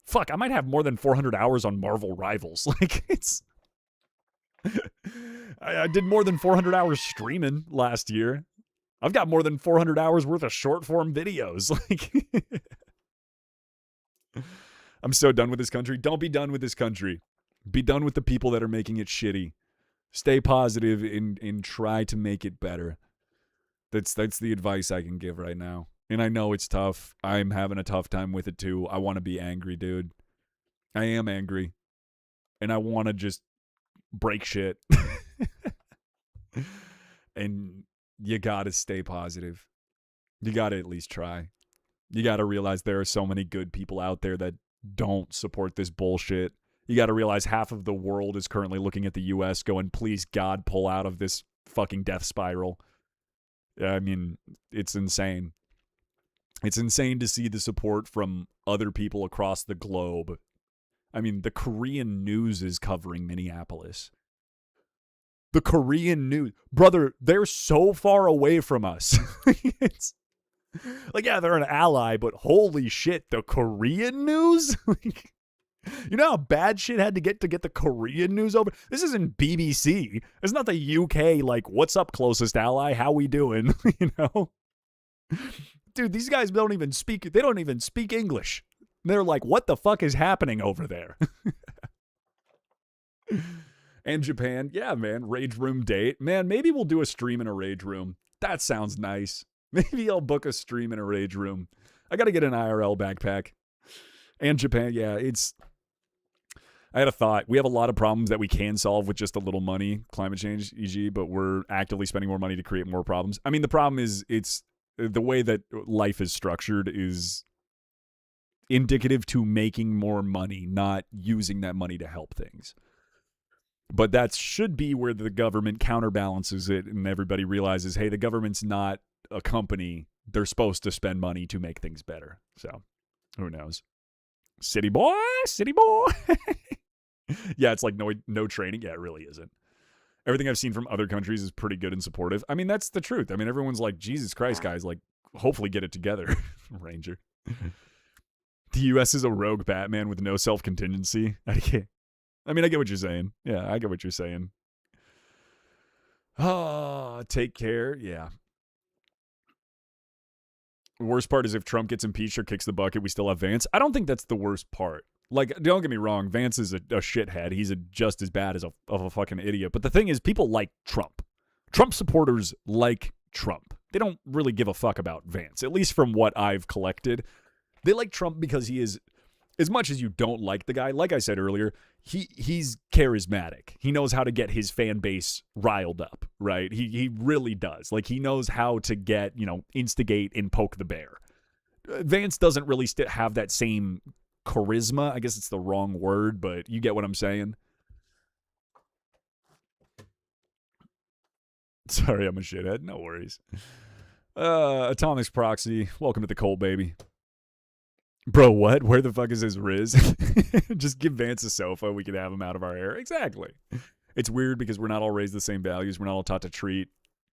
Fuck, I might have more than 400 hours on Marvel Rivals. Like, it's... I did more than 400 hours streaming last year. I've got more than 400 hours worth of short form videos. Like, I'm so done with this country. Don't be done with this country. Be done with the people that are making it shitty. Stay positive and try to make it better. That's the advice I can give right now. And I know it's tough. I'm having a tough time with it too. I want to be angry, dude. I am angry. And I want to just break shit. And you got to stay positive. You got to at least try. You got to realize there are so many good people out there that don't support this bullshit. You got to realize half of the world is currently looking at the U.S. going, please, God, pull out of this fucking death spiral. I mean, it's insane. It's insane to see the support from other people across the globe. I mean, the Korean news is covering Minneapolis. The Korean news. Brother, they're so far away from us. It's like, yeah, they're an ally, but holy shit, the Korean news? You know how bad shit had to get the Korean news over? This isn't BBC. It's not the UK, like, what's up, closest ally? How we doing? You know? Dude, these guys don't even speak English. They're like, what the fuck is happening over there? And Japan, yeah, man, Rage Room date. Man, maybe we'll do a stream in a Rage Room. That sounds nice. Maybe I'll book a stream in a Rage Room. I got to get an IRL backpack. And Japan, yeah, I had a thought. We have a lot of problems that we can solve with just a little money, climate change, e.g., but we're actively spending more money to create more problems. I mean, the problem is it's the way that life is structured is indicative to making more money, not using that money to help things. But that should be where the government counterbalances it and everybody realizes, hey, the government's not a company. They're supposed to spend money to make things better. So, who knows? City boy. Yeah, it's like no training. Yeah, it really isn't. Everything I've seen from other countries is pretty good and supportive. I mean, that's the truth. I mean, everyone's like, Jesus Christ, guys, like, hopefully get it together, Ranger. The U.S. is a rogue Batman with no self-contingency. I get what you're saying. Yeah, I get what you're saying. Oh, take care. Yeah. The worst part is if Trump gets impeached or kicks the bucket, we still have Vance. I don't think that's the worst part. Like, don't get me wrong. Vance is a shithead. He's just as bad as of a fucking idiot. But the thing is, people like Trump. Trump supporters like Trump. They don't really give a fuck about Vance, at least from what I've collected. They like Trump because he is, as much as you don't like the guy, like I said earlier, he's charismatic. He knows how to get his fan base riled up, right? He really does. Like, he knows how to get, instigate and poke the bear. Vance doesn't really have that same charisma. I guess it's the wrong word, but you get what I'm saying. Sorry, I'm a shithead. No worries. Atomics Proxy, welcome to the cold, baby. Bro, what? Where the fuck is his Riz? Just give Vance a sofa. We could have him out of our hair. Exactly. It's weird because we're not all raised the same values. We're not all taught to treat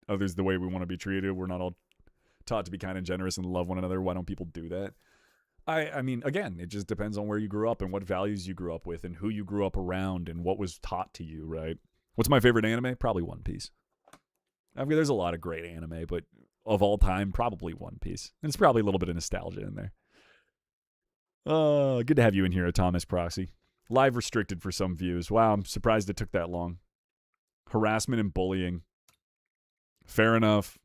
others the way we want to be treated. We're not all taught to be kind and generous and love one another. Why don't people do that? I mean, again, it just depends on where you grew up and what values you grew up with and who you grew up around and what was taught to you, right? What's my favorite anime? Probably One Piece. I mean, there's a lot of great anime, but of all time, probably One Piece. And it's probably a little bit of nostalgia in there. Good to have you in here, Thomas Proxy. Live restricted for some views. Wow, I'm surprised it took that long. Harassment and bullying. Fair enough.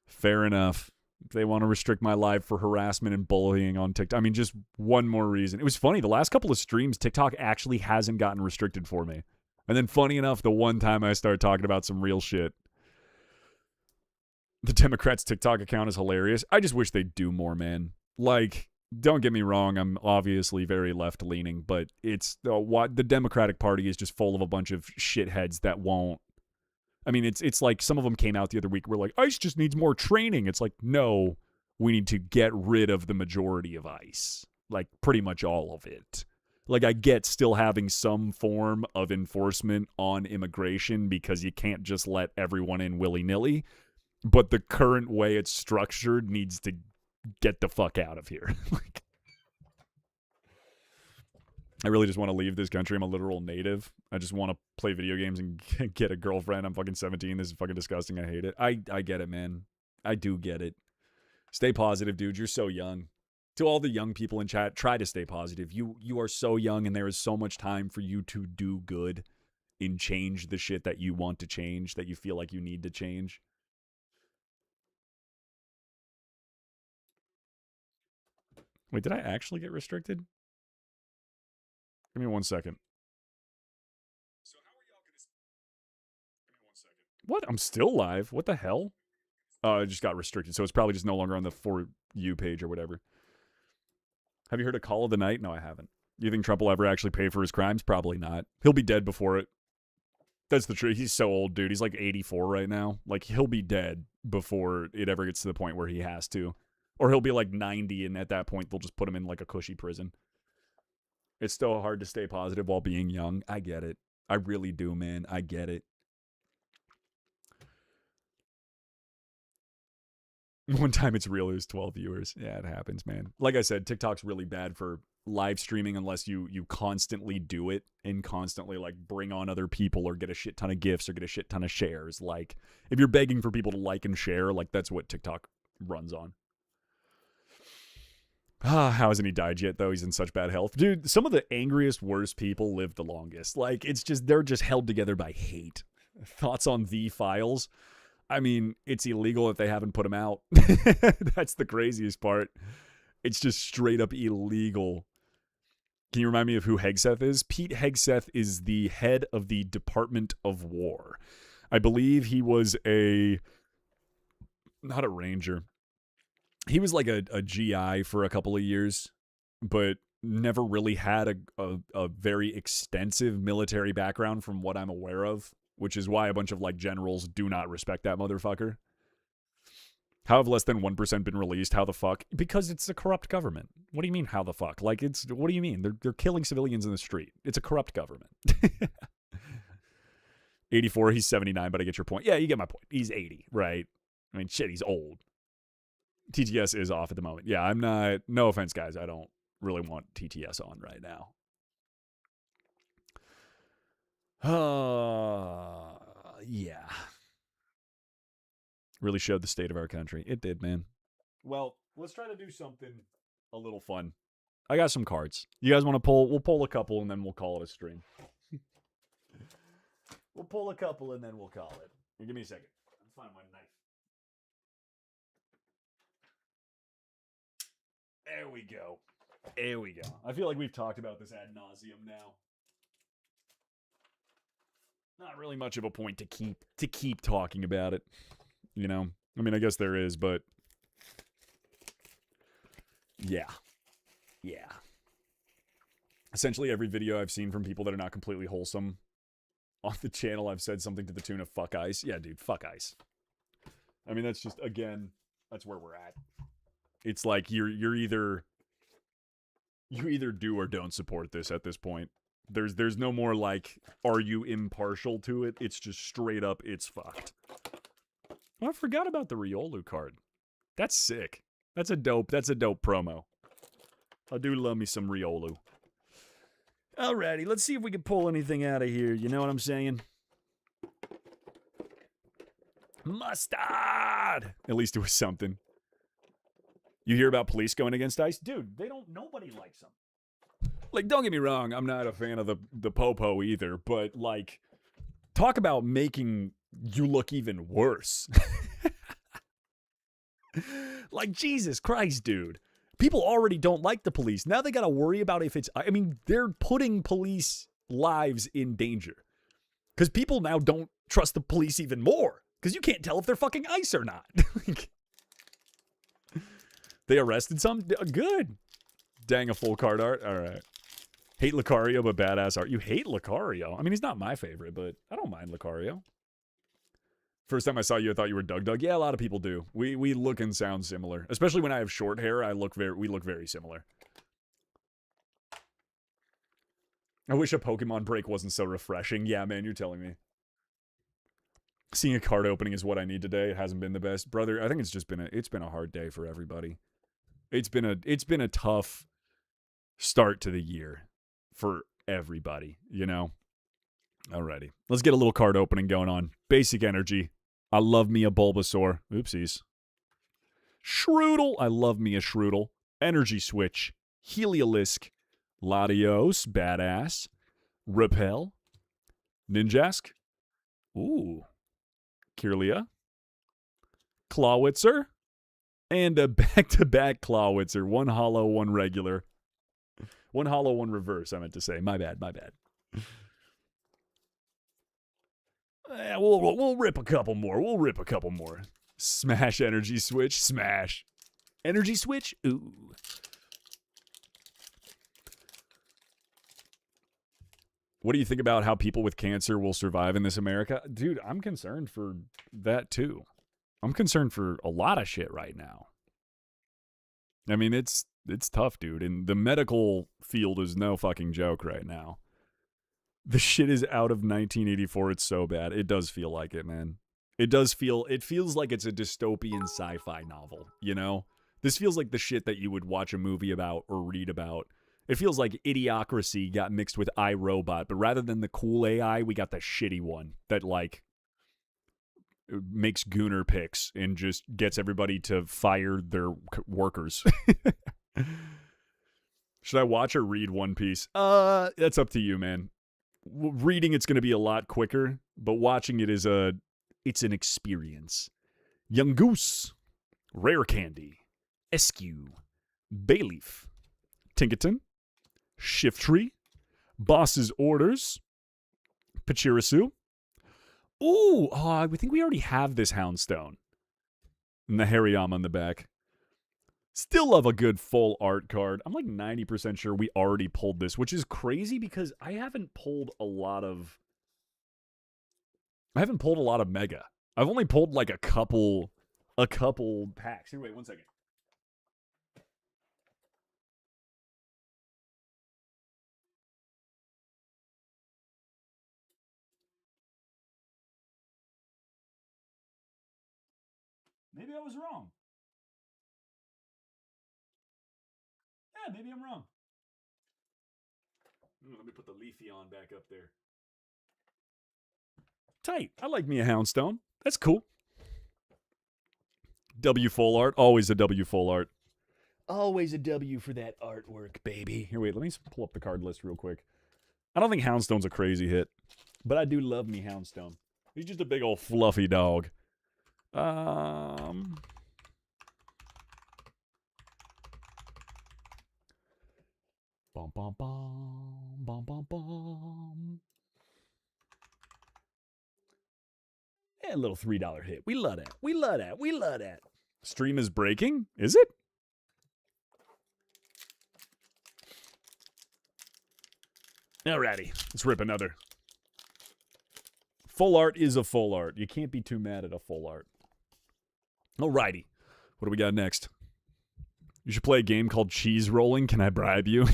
Fair enough. If they want to restrict my live for harassment and bullying on TikTok. I mean, just one more reason. It was funny. The last couple of streams, TikTok actually hasn't gotten restricted for me. And then funny enough, the one time I started talking about some real shit, the Democrats' TikTok account is hilarious. I just wish they'd do more, man. Like, don't get me wrong, I'm obviously very left-leaning, but it's the Democratic Party is just full of a bunch of shitheads that won't. I mean, it's like some of them came out the other week. We're like, ICE just needs more training. It's like, no, we need to get rid of the majority of ICE. Like, pretty much all of it. Like, I get still having some form of enforcement on immigration because you can't just let everyone in willy-nilly. But the current way it's structured needs to get the fuck out of here. Like, I really just want to leave this country. I'm a literal native. I just want to play video games and get a girlfriend. I'm fucking 17. This is fucking disgusting. I hate it. I get it, man. I do get it. Stay positive, dude. You're so young. To all the young people in chat, try to stay positive. You are so young, and there is so much time for you to do good and change the shit that you want to change, that you feel like you need to change. Wait, did I actually get restricted? Give me 1 second. So how are y'all gonna... Give me 1 second. What? I'm still live. What the hell? Oh, I just got restricted, so it's probably just no longer on the For You page or whatever. Have you heard of Call of the Night? No, I haven't. You think Trump will ever actually pay for his crimes? Probably not. He'll be dead before it. That's the truth. He's so old, dude. He's like 84 right now. Like, he'll be dead before it ever gets to the point where he has to. Or he'll be like 90, and at that point, they'll just put him in like a cushy prison. It's still hard to stay positive while being young. I get it. I really do, man. I get it. One time it's real, it was 12 viewers. Yeah, it happens, man. Like I said, TikTok's really bad for live streaming unless you constantly do it and constantly like bring on other people or get a shit ton of gifts or get a shit ton of shares. Like if you're begging for people to like and share, like that's what TikTok runs on. How hasn't he died yet, though? He's in such bad health. Dude, some of the angriest, worst people live the longest. Like, it's just, they're just held together by hate. Thoughts on the files? I mean, it's illegal if they haven't put them out. That's the craziest part. It's just straight up illegal. Can you remind me of who Hegseth is? Pete Hegseth is the head of the Department of War. I believe he was not a ranger. He was like a GI for a couple of years, but never really had a very extensive military background from what I'm aware of, which is why a bunch of like generals do not respect that motherfucker. How have less than 1% been released? How the fuck? Because it's a corrupt government. What do you mean, how the fuck? Like, what do you mean? They're killing civilians in the street. It's a corrupt government. 84, he's 79, but I get your point. Yeah, you get my point. He's 80, right? I mean, shit, he's old. TTS is off at the moment. Yeah, I'm not, no offense, guys. I don't really want TTS on right now. Yeah. Really showed the state of our country. It did, man. Well, let's try to do something a little fun. I got some cards. You guys want to pull? We'll pull a couple and then we'll call it a stream. We'll pull a couple and then we'll call it. Here, give me a second. I'll find my knife. There we go. There we go. I feel like we've talked about this ad nauseum now. Not really much of a point to keep talking about it. You know? I mean, I guess there is, but yeah. Yeah. Essentially every video I've seen from people that are not completely wholesome on the channel, I've said something to the tune of fuck ICE. Yeah, dude, fuck ICE. I mean, that's just, again, that's where we're at. It's like you either do or don't support this at this point. There's no more like, are you impartial to it? It's just straight up, it's fucked. Oh, I forgot about the Riolu card. That's sick. That's a dope promo. I do love me some Riolu. Alrighty, let's see if we can pull anything out of here. You know what I'm saying? Mustard! At least it was something. You hear about police going against ICE? Dude, nobody likes them. Like, don't get me wrong, I'm not a fan of the Popo either, but, like, talk about making you look even worse. Like, Jesus Christ, dude. People already don't like the police. Now they gotta worry about if it's... I mean, they're putting police lives in danger. Because people now don't trust the police even more. Because you can't tell if they're fucking ICE or not. They arrested some? Good. Dang, a full card art? All right. Hate Lucario, but badass art. You hate Lucario? I mean, he's not my favorite, but I don't mind Lucario. First time I saw you, I thought you were Doug. Yeah, a lot of people do. We look and sound similar. Especially when I have short hair, we look very similar. I wish a Pokemon break wasn't so refreshing. Yeah, man, you're telling me. Seeing a card opening is what I need today. It hasn't been the best. Brother, I think it's been a hard day for everybody. It's been a tough start to the year for everybody, you know? Alrighty. Let's get a little card opening going on. Basic energy. I love me a Bulbasaur. Oopsies. Shroodle. I love me a Shroodle. Energy Switch. Heliolisk. Latios. Badass. Repel. Ninjask. Ooh. Kirlia. Clawitzer. And a back-to-back Clawitzer. One hollow, one regular. One hollow, one reverse, I meant to say. My bad. We'll rip a couple more. Smash energy switch. Smash. Energy switch? Ooh. What do you think about how people with cancer will survive in this America? Dude, I'm concerned for that too. I'm concerned for a lot of shit right now. I mean, it's tough, dude. And the medical field is no fucking joke right now. The shit is out of 1984. It's so bad. It does feel like it, man. It feels like it's a dystopian sci-fi novel, you know? This feels like the shit that you would watch a movie about or read about. It feels like Idiocracy got mixed with iRobot, but rather than the cool AI, we got the shitty one that, like, makes Gooner picks and just gets everybody to fire their workers. Should I watch or read One Piece? That's up to you, man. Reading it's going to be a lot quicker, but watching it is it's an experience. Young Goose, Rare Candy, Eskew, Bayleaf, Tinkaton, Shiftry, Boss's Orders, Pachirisu. Ooh, I think we already have this Houndstone. And the Hariyama on the back. Still love a good full art card. I'm like 90% sure we already pulled this, which is crazy because I haven't pulled a lot of Mega. I've only pulled like a couple packs. Here, wait 1 second. Maybe I was wrong. Yeah, maybe I'm wrong. Let me put the Leafeon back up there. Tight. I like me a Houndstone. That's cool. W full art. Always a W full art. Always a W for that artwork, baby. Here, wait. Let me pull up the card list real quick. I don't think Houndstone's a crazy hit, but I do love me Houndstone. He's just a big old fluffy dog. Bum, bum, bum, bum, bum, bum. A little $3 hit. We love that. Stream is breaking? Is it? Alrighty. Let's rip another. Full art is a full art. You can't be too mad at a full art. Alrighty. What do we got next? You should play a game called Cheese Rolling. Can I bribe you?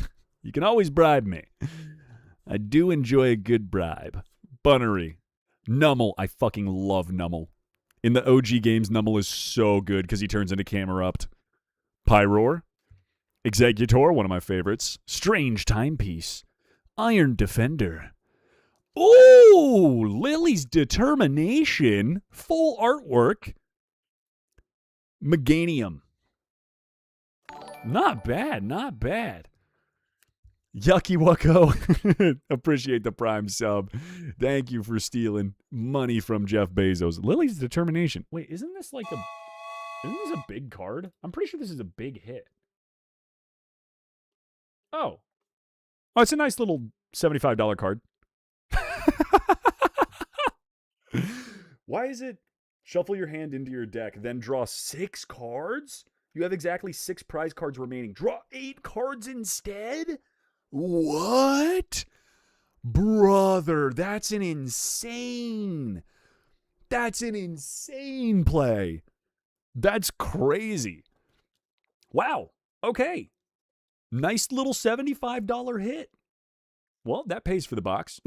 You can always bribe me. I do enjoy a good bribe. Bunnery. Nummel. I fucking love Nummel. In the OG games, Nummel is so good because he turns into Camerupt. Pyroar. Executor, one of my favorites. Strange Timepiece. Iron Defender. Ooh! Lily's Determination. Full artwork. Meganium. Not bad. Yucky Wucko. Appreciate the Prime sub. Thank you for stealing money from Jeff Bezos. Lily's Determination. Wait, isn't this a big card? I'm pretty sure this is a big hit. Oh, it's a nice little $75 card. Why is it shuffle your hand into your deck, then draw 6 cards? You have exactly 6 prize cards remaining. Draw 8 cards instead? What? Brother, that's an insane play. That's crazy. Wow. Okay. Nice little $75 hit. Well, that pays for the box.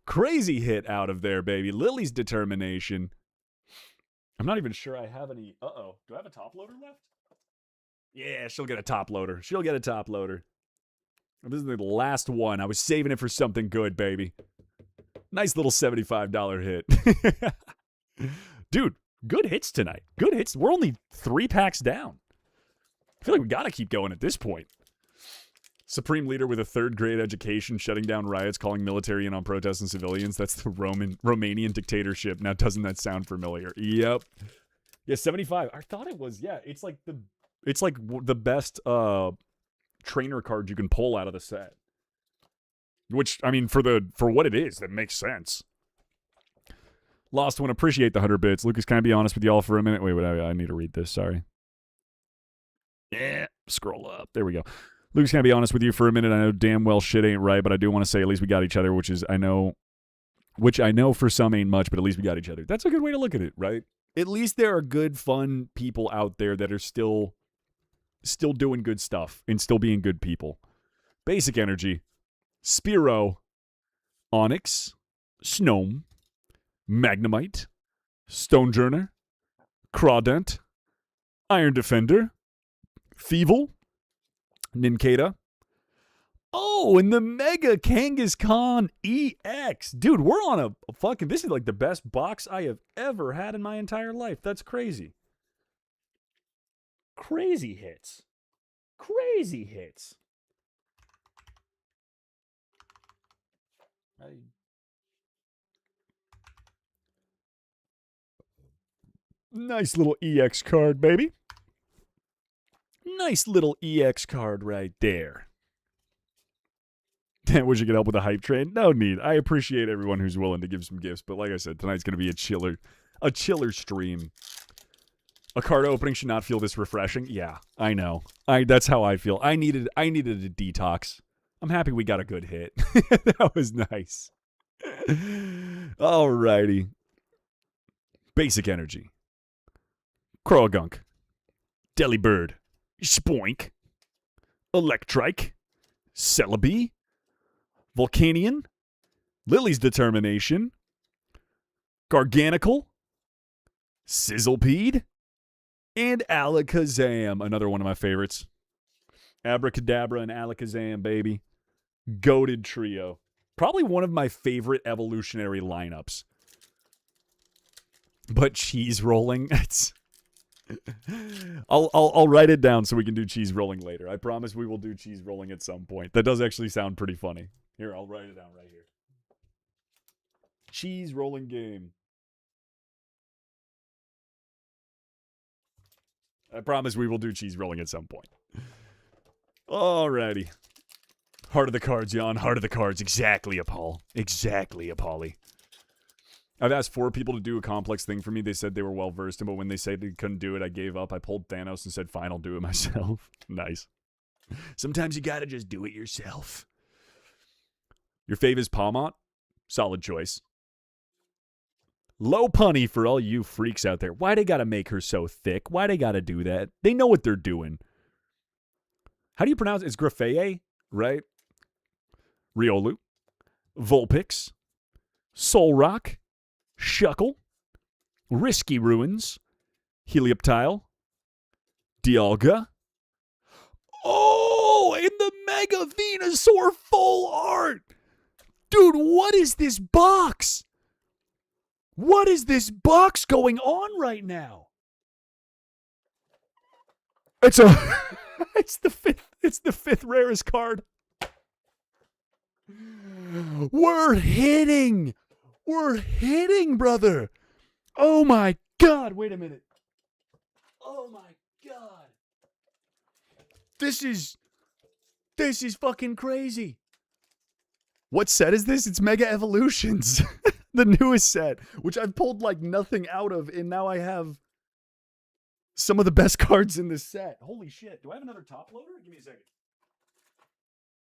Crazy hit out of there, baby. Lily's Determination. I'm not even sure I have any. Uh-oh. Do I have a top loader left? Yeah, she'll get a top loader. This is the last one. I was saving it for something good, baby. Nice little $75 hit. Dude, good hits tonight. Good hits. We're only 3 packs down. I feel like we gotta keep going at this point. Supreme leader with a 3rd grade education, shutting down riots, calling military in on protests and civilians. That's the Romanian dictatorship. Now, doesn't that sound familiar? Yep. Yeah, 75. I thought it was. Yeah, it's like the best trainer card you can pull out of the set. Which, I mean, for what it is, that makes sense. Lost one, appreciate the 100 bits. Lucas, can I be honest with y'all for a minute? Wait, I need to read this. Sorry. Yeah, scroll up. There we go. Lucas, can I be honest with you for a minute? I know damn well shit ain't right, but I do want to say at least we got each other, which I know for some ain't much, but at least we got each other. That's a good way to look at it, right? At least there are good, fun people out there that are still doing good stuff and still being good people. Basic Energy, Spearow, Onyx, Snom, Magnemite, Stonejourner, Crawdent, Iron Defender, Thievul, Nincada. Oh, and the Mega Kangaskhan EX. Dude, we're on a fucking... This is like the best box I have ever had in my entire life. That's crazy. Crazy hits. Crazy hits. Nice little EX card, baby. Nice little EX card right there. Wish you could help with the hype train. No need. I appreciate everyone who's willing to give some gifts, but like I said, tonight's going to be a chiller stream. A card opening should not feel this refreshing. Yeah, I know. That's how I feel. I needed a detox. I'm happy we got a good hit. That was nice. Alrighty. Basic Energy. Croagunk. Delibird. Spoink. Electrike. Celebi. Volcanion. Lily's Determination. Garganical. Sizzlepede. And Alakazam. Another one of my favorites. Abracadabra and Alakazam, baby. Goated trio. Probably one of my favorite evolutionary lineups. But cheese rolling, it's... I'll write it down so we can do cheese rolling later. I promise we will do cheese rolling at some point. That does actually sound pretty funny. Here, I'll write it down right here. Cheese rolling game. I promise we will do cheese rolling at some point. Alrighty. Heart of the cards, Jan. Heart of the cards. Exactly, Paul. Exactly, Paulie. I've asked 4 people to do a complex thing for me. They said they were well versed in, but when they said they couldn't do it, I gave up. I pulled Thanos and said, fine, I'll do it myself. Nice. Sometimes you gotta just do it yourself. Your fave is Palmont? Solid choice. Low punny for all you freaks out there. Why they gotta make her so thick? Why they gotta do that? They know what they're doing. How do you pronounce it? It's Graffaye, right? Riolu. Vulpix. Solrock. Shuckle. Risky Ruins. Helioptile. Dialga. Oh, and the Mega Venusaur full art. Dude, what is this box? What is this box going on right now? It's the fifth rarest card. We're hitting, brother. Oh my God! Wait a minute. Oh my God! This is fucking crazy. What set is this? It's Mega Evolutions. The newest set, which I've pulled like nothing out of, and now I have some of the best cards in this set. Holy shit. Do I have another top loader? Give me a second.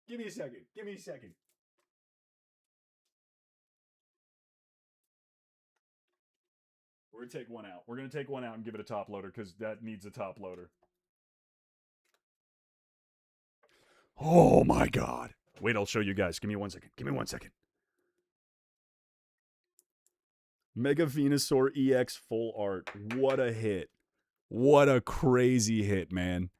Give me a second. We're going to take one out. We're going to take one out and give it a top loader because that needs a top loader. Oh my God. Wait, I'll show you guys. Give me 1 second. Mega Venusaur EX full art. What a hit. What a crazy hit, man.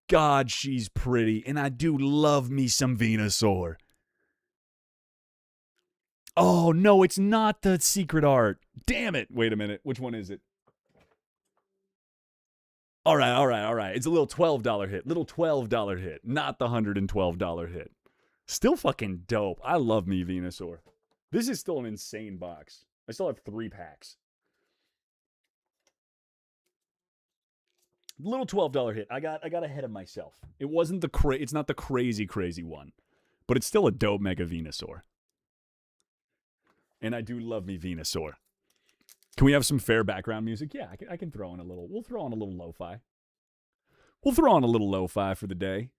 God, she's pretty. And I do love me some Venusaur. Oh, no, it's not the secret art. Damn it. Wait a minute. Which one is it? All right. It's a little $12 hit. Little $12 hit. Not the $112 hit. Still fucking dope. I love me Venusaur. This is still an insane box. I still have 3 packs. Little $12 hit. I got ahead of myself. It wasn't it's not the crazy one, but it's still a dope Mega Venusaur. And I do love me Venusaur. Can we have some fair background music? Yeah, I can throw in a little. We'll throw on a little lo-fi. We'll throw on a little lo-fi for the day.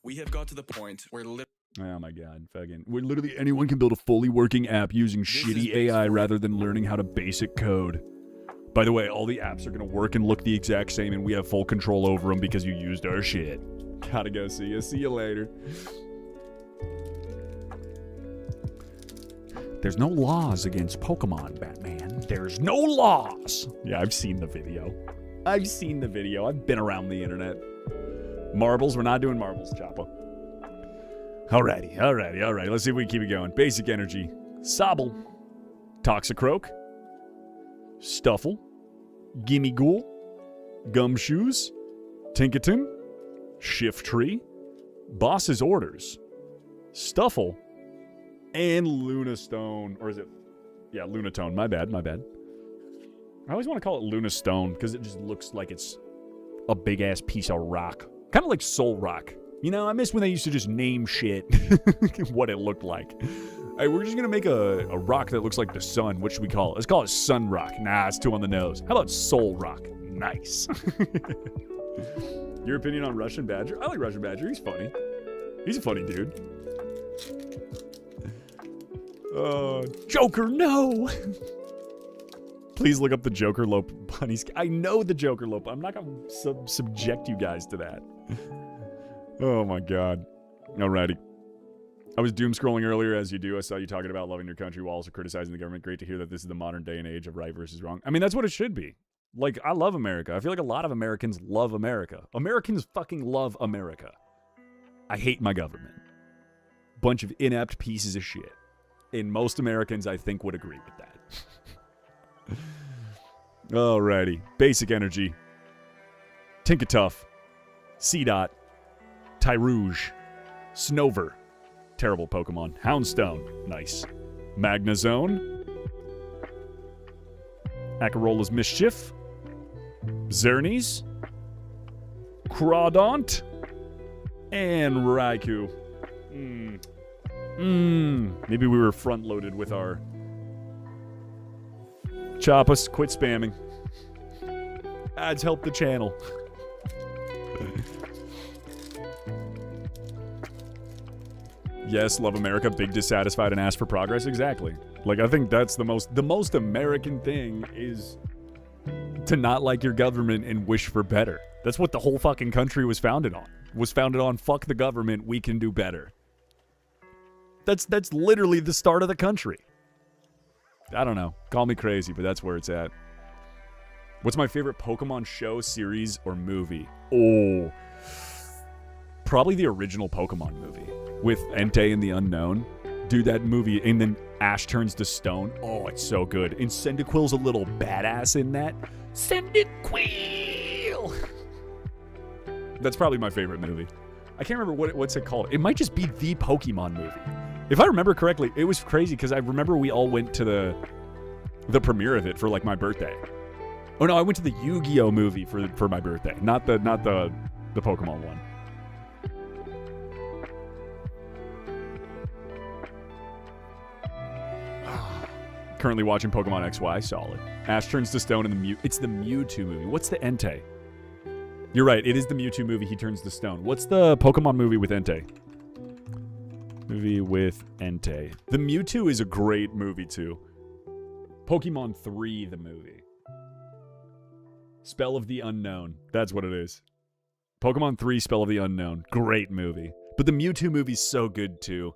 We have got to the point where oh my god, fucking. Where literally anyone can build a fully working app using shitty AI rather than learning how to basic code. By the way, all the apps are going to work and look the exact same, and we have full control over them because you used our shit. Gotta go see you. See you later. There's no laws against Pokemon, Batman. There's no laws. Yeah, I've seen the video. I've been around the internet. Marbles. We're not doing marbles, Choppa. Alrighty. Let's see if we can keep it going. Basic Energy. Sobble. Toxicroak. Stuffle, Gimmighoul, Gumshoes, Tinkaton, Shiftry, Boss's Orders, Stuffle, and Lunastone. Or is it? Yeah, Lunatone. My bad. I always want to call it Lunastone because it just looks like it's a big-ass piece of rock. Kind of like Soul Rock. You know, I miss when they used to just name shit what it looked like. Hey, we're just going to make a rock that looks like the sun. What should we call it? Let's call it Sun Rock. Nah, it's too on the nose. How about Soul Rock? Nice. Your opinion on Russian Badger? I like Russian Badger. He's funny. He's a funny dude. Joker, no! Please look up the Joker Lope bunnies. I know the Joker Lope. I'm not going to subject you guys to that. Oh my god. Alrighty. I was doom scrolling earlier, as you do. I saw you talking about loving your country while also criticizing the government. Great to hear that this is the modern day and age of right versus wrong. I mean, that's what it should be. Like, I love America. I feel like a lot of Americans love America. Americans fucking love America. I hate my government. Bunch of inept pieces of shit. And most Americans, I think, would agree with that. Alrighty. Basic Energy. Tinkatuff. Seedot. Tyrouge. Snover. Terrible Pokemon. Houndstone. Nice. Magnezone. Acarola's Mischief. Xerneas. Crawdaunt. And Raikou. Maybe we were front-loaded with our... Choppas, quit spamming. Ads help the channel. Yes, love America, big dissatisfied and ask for progress. Exactly. Like, I think that's the most American thing is to not like your government and wish for better. That's what the whole fucking country was founded on. Was founded on fuck the government, we can do better. That's literally the start of the country. I don't know. Call me crazy, but that's where it's at. What's my favorite Pokemon show, series, or movie? Oh, probably the original Pokemon movie with Entei and the Unknown. Dude, that movie, and then Ash turns to stone. Oh, it's so good. And Cyndaquil's a little badass in that. Cyndaquil! That's probably my favorite movie. I can't remember what's it called. It might just be the Pokemon movie. If I remember correctly, it was crazy because I remember we all went to the premiere of it for like my birthday. Oh no, I went to the Yu-Gi-Oh movie for my birthday, not the Pokemon one. Currently watching Pokemon XY, solid. Ash turns to stone in the it's the Mewtwo movie. What's the Entei? You're right, it is the Mewtwo movie, he turns to stone. What's the Pokemon movie with Entei? Movie with Entei. The Mewtwo is a great movie too. Pokemon 3, the movie. Spell of the Unknown. That's what it is. Pokemon 3, Spell of the Unknown. Great movie. But the Mewtwo movie's so good too.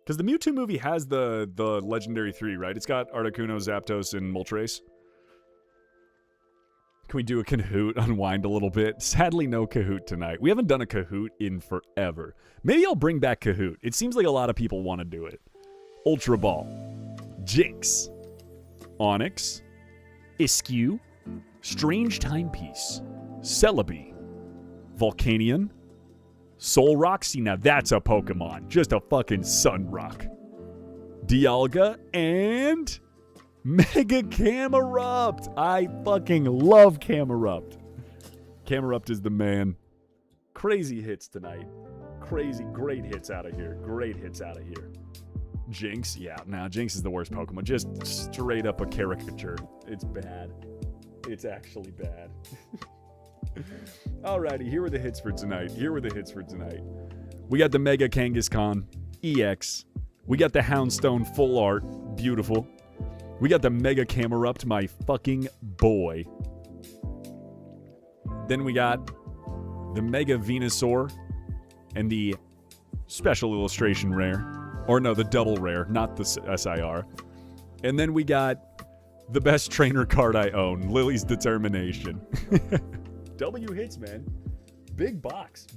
Because the Mewtwo movie has the Legendary 3, right? It's got Articuno, Zapdos, and Moltres. Can we do a Kahoot? Unwind a little bit? Sadly, no Kahoot tonight. We haven't done a Kahoot in forever. Maybe I'll bring back Kahoot. It seems like a lot of people want to do it. Ultra Ball. Jinx. Onyx. Iskew. Strange Timepiece. Celebi. Volcanion. Solrock. See, now that's a Pokemon. Just a fucking Sun Rock. Dialga and Mega Camerupt. I fucking love Camerupt. Camerupt is the man. Crazy hits tonight. Crazy, great hits out of here. Great hits out of here. Jinx, yeah, nah, Jinx is the worst Pokemon. Just straight up a caricature. It's bad. It's actually bad. Alrighty, here were the hits for tonight. We got the Mega Kangaskhan EX. We got the Houndstone Full Art. Beautiful. We got the Mega Camerupt, my fucking boy. Then we got the Mega Venusaur and the Special Illustration Rare. Or no, the Double Rare, not the SIR. And then we got the best trainer card I own, Lily's Determination. W hits, man. Big box.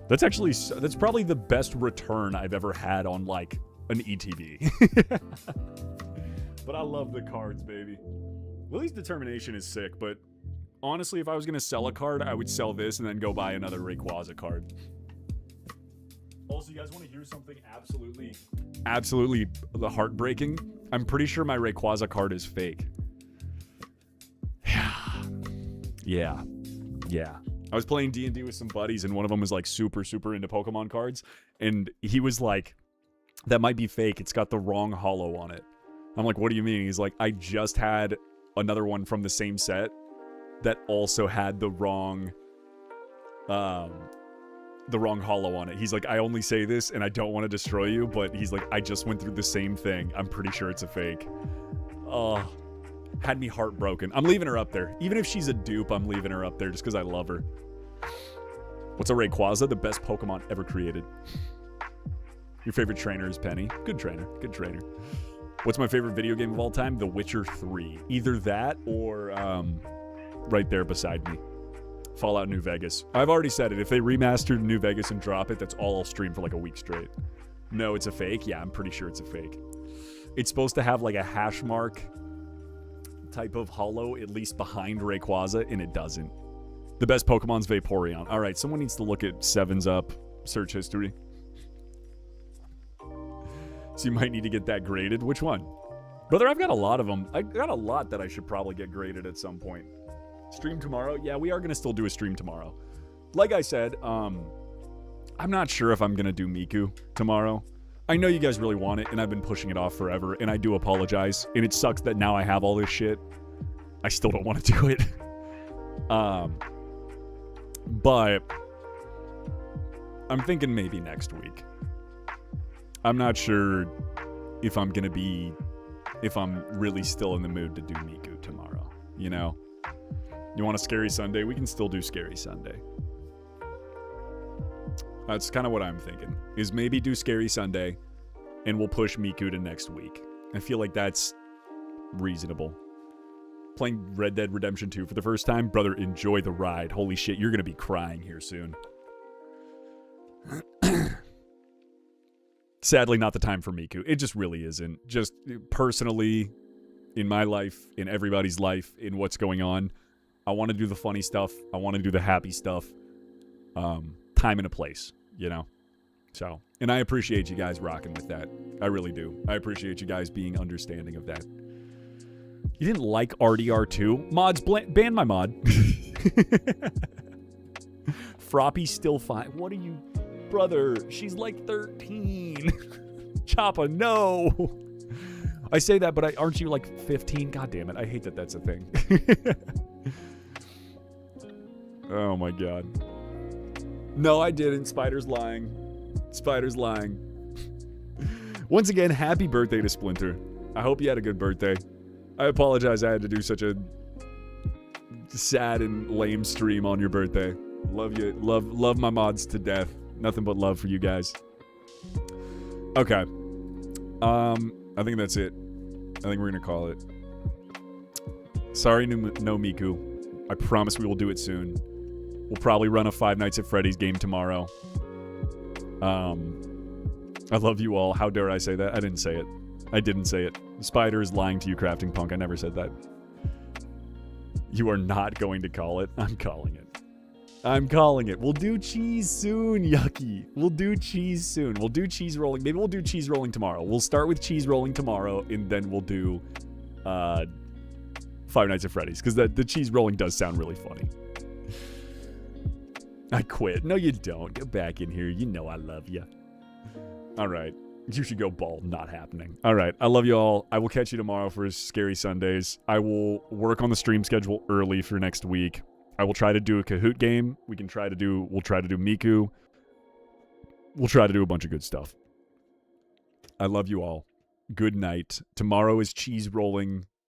That's probably the best return I've ever had on, like, an ETB. But I love the cards, baby. Lily's Determination is sick, but honestly, if I was going to sell a card, I would sell this and then go buy another Rayquaza card. Also, you guys want to hear something absolutely heartbreaking? I'm pretty sure my Rayquaza card is fake. Yeah. I was playing D&D with some buddies, and one of them was like super into Pokemon cards, and he was like, that might be fake. It's got the wrong holo on it. I'm like, what do you mean? He's like, I just had another one from the same set that also had the wrong holo on it. He's like, I only say this and I don't want to destroy you, but he's like, I just went through the same thing. I'm pretty sure it's a fake. Oh, had me heartbroken. I'm leaving her up there. Even if she's a dupe, I'm leaving her up there just because I love her. What's a Rayquaza? The best Pokemon ever created. Your favorite trainer is Penny. Good trainer. What's my favorite video game of all time? The Witcher 3. Either that or right there beside me, Fallout New Vegas. I've already said it. If they remastered New Vegas and drop it, that's all I'll stream for like a week straight. No, it's a fake? Yeah, I'm pretty sure it's a fake. It's supposed to have like a hash mark type of holo, at least behind Rayquaza, and it doesn't. The best Pokemon's Vaporeon. All right, someone needs to look at 7's Up search history. So you might need to get that graded. Which one? Brother, I've got a lot of them. I got a lot that I should probably get graded at some point. Stream tomorrow? Yeah, we are going to still do a stream tomorrow. Like I said, I'm not sure if I'm going to do Miku tomorrow. I know you guys really want it, and I've been pushing it off forever, and I do apologize. And it sucks that now I have all this shit. I still don't want to do it. But I'm thinking maybe next week. I'm not sure if I'm really still in the mood to do Miku tomorrow, you know? You want a Scary Sunday? We can still do Scary Sunday. That's kind of what I'm thinking, is maybe do Scary Sunday, and we'll push Miku to next week. I feel like that's reasonable. Playing Red Dead Redemption 2 for the first time, brother, enjoy the ride. Holy shit, you're going to be crying here soon. Sadly, not the time for Miku. It just really isn't. Just personally, in my life, in everybody's life, in what's going on, I want to do the funny stuff. I want to do the happy stuff. Time and a place, you know? So, and I appreciate you guys rocking with that. I really do. I appreciate you guys being understanding of that. You didn't like RDR2? Mods, ban my mod. Froppy's still fine. What are you... Brother, she's like 13. Choppa, no. I say that, but aren't you like 15? God damn it. I hate that that's a thing. Oh my god. No, I didn't. Spider's lying. Once again, happy birthday to Splinter. I hope you had a good birthday. I apologize I had to do such a sad and lame stream on your birthday. Love you. Love my mods to death. Nothing but love for you guys. Okay. I think that's it. I think we're going to call it. Sorry, no Miku. I promise we will do it soon. We'll probably run a Five Nights at Freddy's game tomorrow. I love you all. How dare I say that? I didn't say it. Spider is lying to you, Crafting Punk. I never said that. You are not going to call it. I'm calling it. I'm calling it. We'll do cheese soon, Yucky. We'll do cheese soon. We'll do cheese rolling. Maybe we'll do cheese rolling tomorrow. We'll start with cheese rolling tomorrow, and then we'll do Five Nights at Freddy's, because the cheese rolling does sound really funny. I quit. No, you don't. Get back in here. You know I love you. All right. You should go bald. Not happening. All right. I love you all. I will catch you tomorrow for Scary Sundays. I will work on the stream schedule early for next week. I will try to do a Kahoot game. We'll try to do Miku. We'll try to do a bunch of good stuff. I love you all. Good night. Tomorrow is cheese rolling